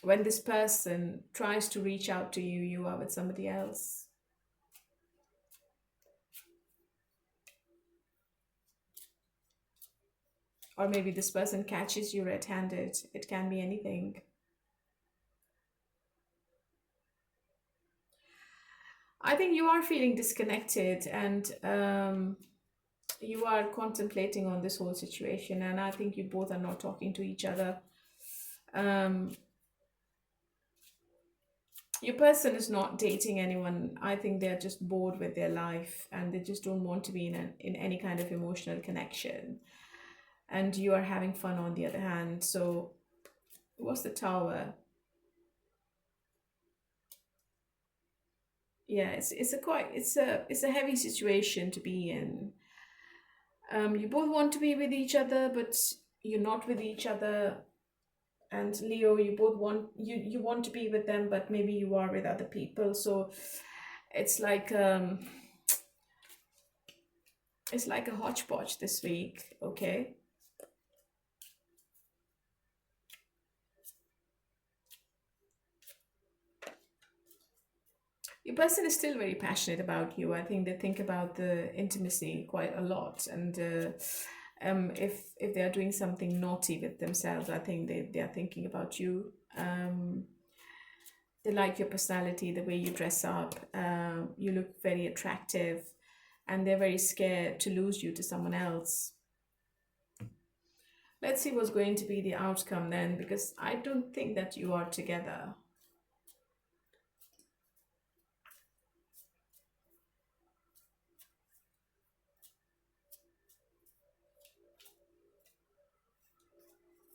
when this person tries to reach out to you, you are with somebody else. Or maybe this person catches you red-handed. It can be anything. I think you are feeling disconnected, and you are contemplating on this whole situation, and I think you both are not talking to each other. Um, your person is not dating anyone. I think they're just bored with their life, and they just don't want to be in any kind of emotional connection. And you are having fun on the other hand. So what's the tower? Yeah, it's a heavy situation to be in. You both want to be with each other, but you're not with each other. And Leo, you both want you want to be with them, but maybe you are with other people. So it's like it's like a hodgepodge this week. Okay. Your person is still very passionate about you. I think they think about the intimacy quite a lot, and if they are doing something naughty with themselves, I think they are thinking about you. They like your personality, the way you dress up. You look very attractive, and they're very scared to lose you to someone else. Let's see what's going to be the outcome then, because I don't think that you are together.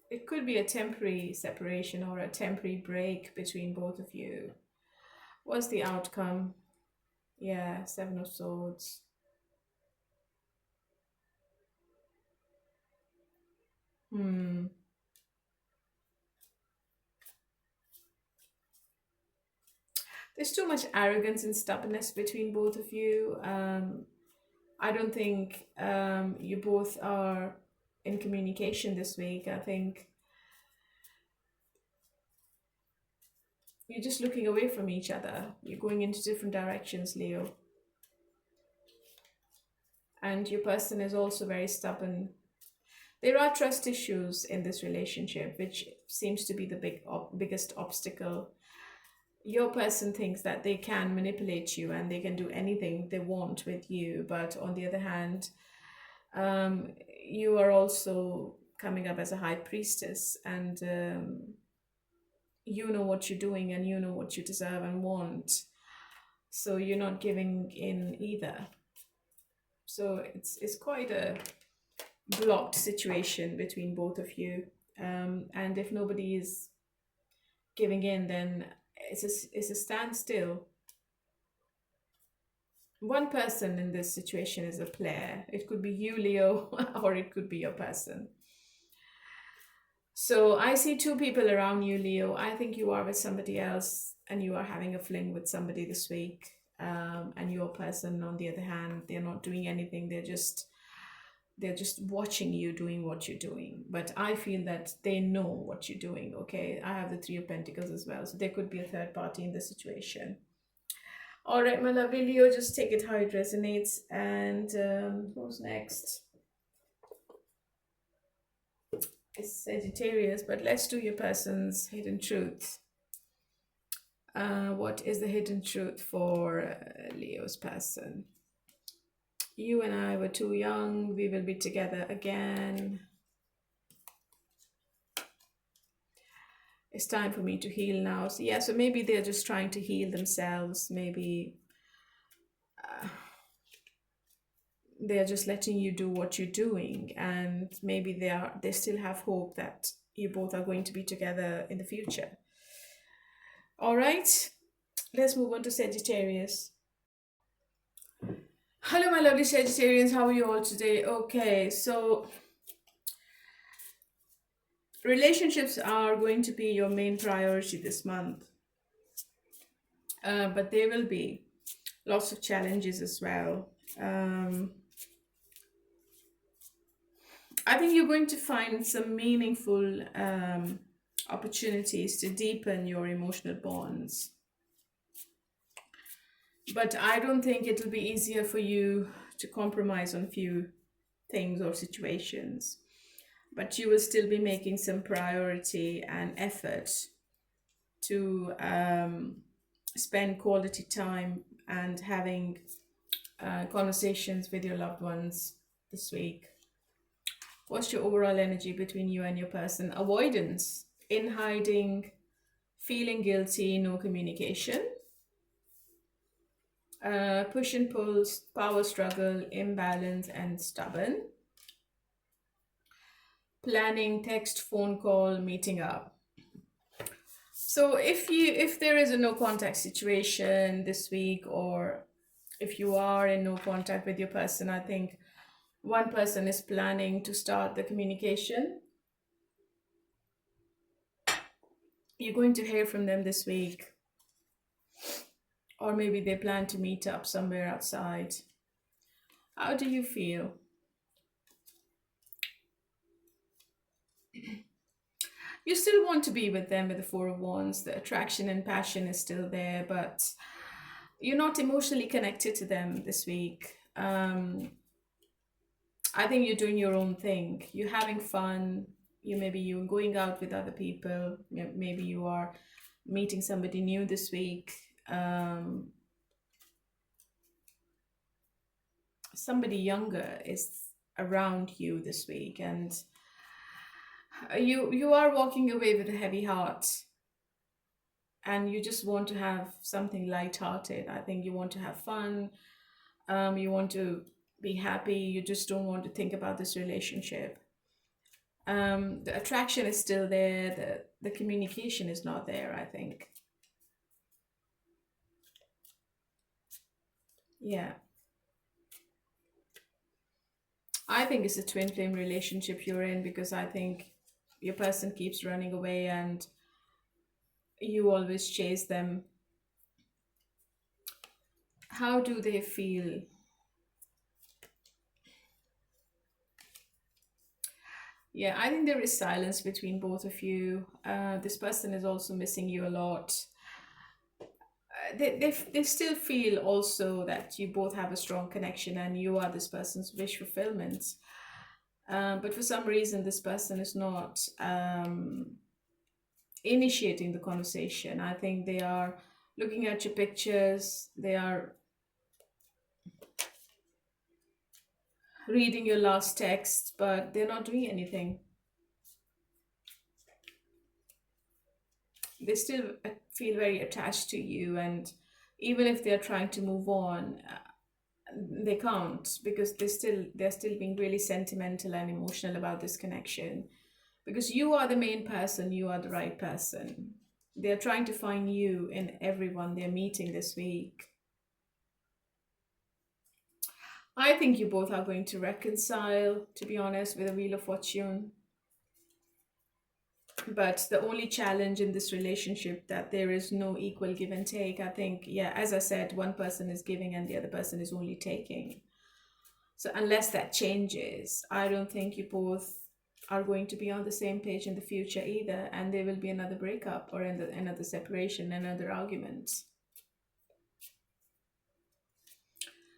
It could be a temporary separation or a temporary break between both of you. What's the outcome? Yeah, Seven of Swords. Hmm. There's too much arrogance and stubbornness between both of you. I don't think you both are in communication this week. I think you're just looking away from each other. You're going into different directions, Leo. And your person is also very stubborn. There are trust issues in this relationship, which seems to be the biggest obstacle. Your person thinks that they can manipulate you and they can do anything they want with you, but on the other hand, you are also coming up as a high priestess, and you know what you're doing and you know what you deserve and want. So you're not giving in either. So it's quite a blocked situation between both of you. And if nobody is giving in, then it's a standstill. One person in this situation is a player. It could be you, Leo, or it could be your person. So I see two people around you, Leo. I think you are with somebody else and you are having a fling with somebody this week. And your person, on the other hand, they're not doing anything. They're just watching you doing what you're doing. But I feel that they know what you're doing. Okay, I have the Three of Pentacles as well, so there could be a third party in the situation. All right, my lovely Leo, just take it how it resonates. And who's next? It's Sagittarius, but let's do your person's hidden truth. What is the hidden truth for Leo's person? You and I were too young. We will be together again. It's time for me to heal now. So yeah, so maybe they're just trying to heal themselves. Maybe they're just letting you do what you're doing, and maybe they still have hope that you both are going to be together in the future. All right, let's move on to Sagittarius. Hello, my lovely Sagittarians. How are you all today? Okay, so relationships are going to be your main priority this month, but there will be lots of challenges as well. I think you're going to find some meaningful opportunities to deepen your emotional bonds. But I don't think it'll be easier for you to compromise on a few things or situations. But you will still be making some priority and effort to spend quality time and having conversations with your loved ones this week. What's your overall energy between you and your person? Avoidance, in hiding, feeling guilty, no communication. Push and pulls, power struggle, imbalance, and stubborn. Planning, text, phone call, meeting up. So if there is a no contact situation this week, or if you are in no contact with your person, I think one person is planning to start the communication. You're going to hear from them this week. Or maybe they plan to meet up somewhere outside. How do you feel? You still want to be with them with the Four of Wands. The attraction and passion is still there, but you're not emotionally connected to them this week. I think you're doing your own thing. You're having fun. You're going out with other people. Maybe you are meeting somebody new this week. Somebody younger is around you this week, and you are walking away with a heavy heart, and you just want to have something light-hearted. I think you want to have fun. You want to be happy. You just don't want to think about this relationship. The attraction is still there. The communication is not there, I think. Yeah. I think it's a twin flame relationship you're in, because I think your person keeps running away and you always chase them. How do they feel? Yeah, I think there is silence between both of you. This person is also missing you a lot. They still feel also that you both have a strong connection and you are this person's wish fulfillment. But for some reason, this person is not initiating the conversation. I think they are looking at your pictures. They are reading your last text, but they're not doing anything. They still feel very attached to you, and even if they're trying to move on, they can't, because they're still being really sentimental and emotional about this connection, because you are the main person, you are the right person. They're trying to find you in everyone they're meeting this week. I think you both are going to reconcile, to be honest, with a Wheel of Fortune. But the only challenge in this relationship that there is no equal give and take. I think, yeah, as I said, one person is giving and the other person is only taking. So unless that changes, I don't think you both are going to be on the same page in the future either, and there will be another breakup or another separation, another argument.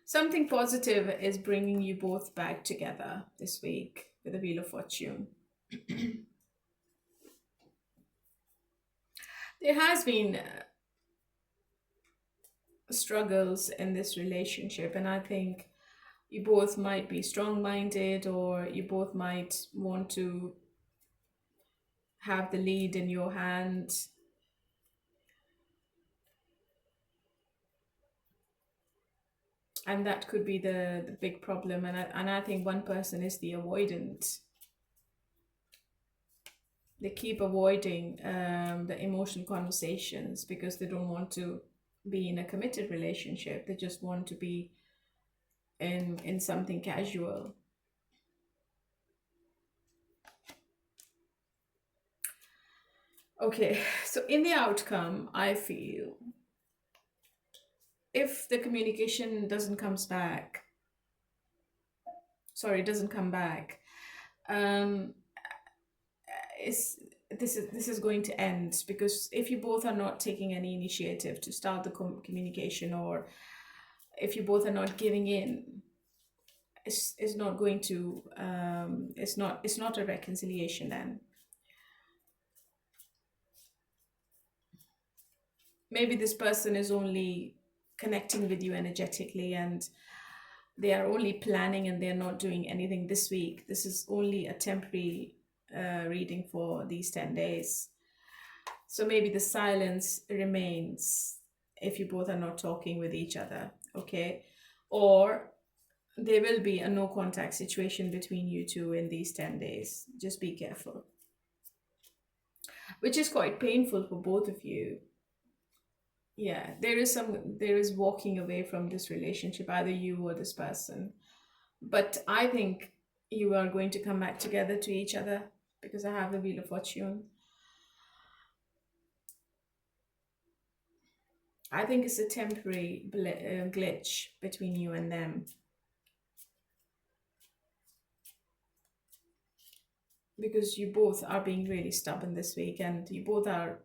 Something positive is bringing you both back together this week with the Wheel of Fortune. There has been struggles in this relationship, and I think you both might be strong-minded, or you both might want to have the lead in your hand. And that could be the big problem. And I think one person is the avoidant. They keep avoiding the emotional conversations because they don't want to be in a committed relationship. They just want to be in something casual. Okay, so in the outcome, I feel if the communication doesn't come back, um, this is going to end, because if you both are not taking any initiative to start the communication, or if you both are not giving in, it's not going to it's not a reconciliation then. Maybe this person is only connecting with you energetically, and they are only planning and they're not doing anything this week. This is only a temporary reading for these 10 days. So maybe the silence remains if you both are not talking with each other, okay? Or there will be a no contact situation between you two in these 10 days. Just be careful. Which is quite painful for both of you. Yeah, there is walking away from this relationship, either you or this person. But I think you are going to come back together to each other, because I have the Wheel of Fortune. I think it's a temporary glitch between you and them. Because you both are being really stubborn this week, and you both are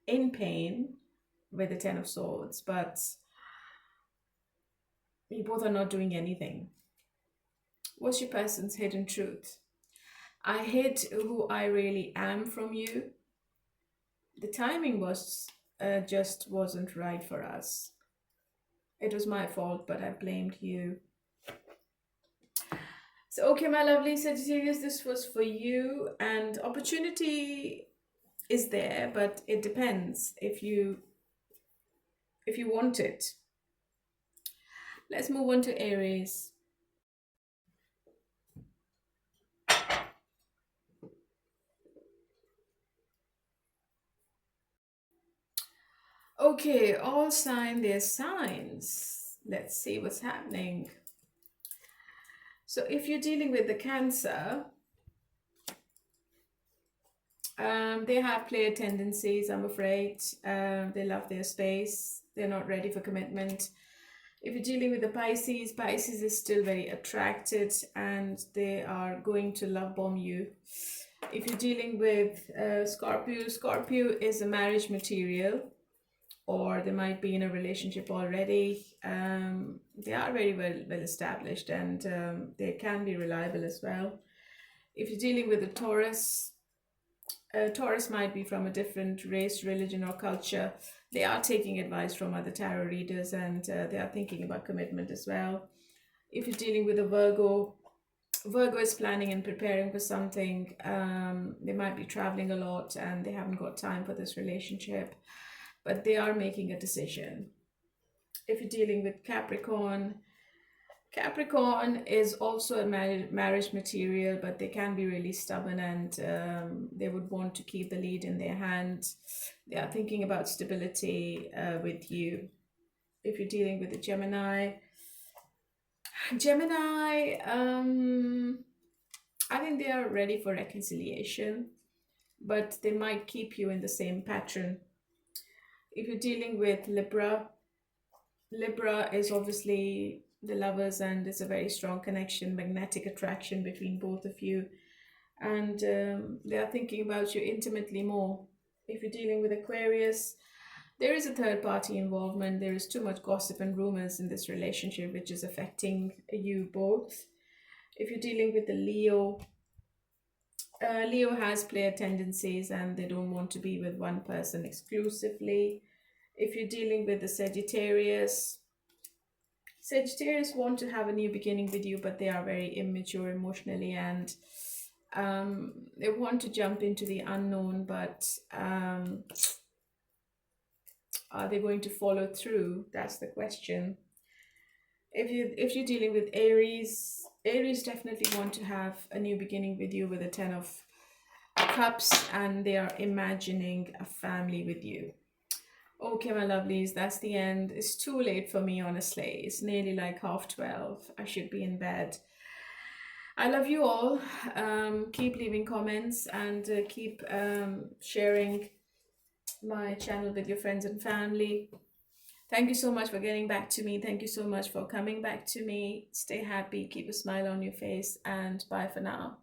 in pain with the Ten of Swords, but you both are not doing anything. What's your person's hidden truth? I hid who I really am from you. The timing was just wasn't right for us. It was my fault, but I blamed you. So, okay, my lovely Sagittarius, this was for you, and opportunity is there, but it depends if you want it. Let's move on to Aries. Okay, all sign their signs. Let's see what's happening. So if you're dealing with the Cancer, they have player tendencies, I'm afraid. They love their space. They're not ready for commitment. If you're dealing with the Pisces, Pisces is still very attracted and they are going to love bomb you. If you're dealing with Scorpio, Scorpio is a marriage material, or they might be in a relationship already. They are very well established, and they can be reliable as well. If you're dealing with a Taurus, Taurus might be from a different race, religion, or culture. They are taking advice from other tarot readers, and they are thinking about commitment as well. If you're dealing with a Virgo, Virgo is planning and preparing for something. They might be traveling a lot and they haven't got time for this relationship, but they are making a decision. If you're dealing with Capricorn, Capricorn is also a marriage material, but they can be really stubborn, and they would want to keep the lead in their hand. They are thinking about stability with you. If you're dealing with a Gemini, I think they are ready for reconciliation, but they might keep you in the same pattern. If you're dealing with Libra is obviously the lovers, and it's a very strong connection, magnetic attraction between both of you, and they are thinking about you intimately more. If you're dealing with Aquarius, there is a third party involvement. There is too much gossip and rumors in this relationship, which is affecting you both. If you're dealing with the Leo has player tendencies, and they don't want to be with one person exclusively. If you're dealing with the Sagittarius want to have a new beginning with you, but they are very immature emotionally, and they want to jump into the unknown, but are they going to follow through? That's the question. If you're dealing with Aries definitely want to have a new beginning with you with a 10 of Cups, and they are imagining a family with you. Okay, my lovelies, that's the end. It's too late for me, honestly. It's nearly like 12:30. I should be in bed. I love you all. Keep leaving comments, and keep sharing my channel with your friends and family. Thank you so much for getting back to me. Thank you so much for coming back to me. Stay happy, keep a smile on your face, and bye for now.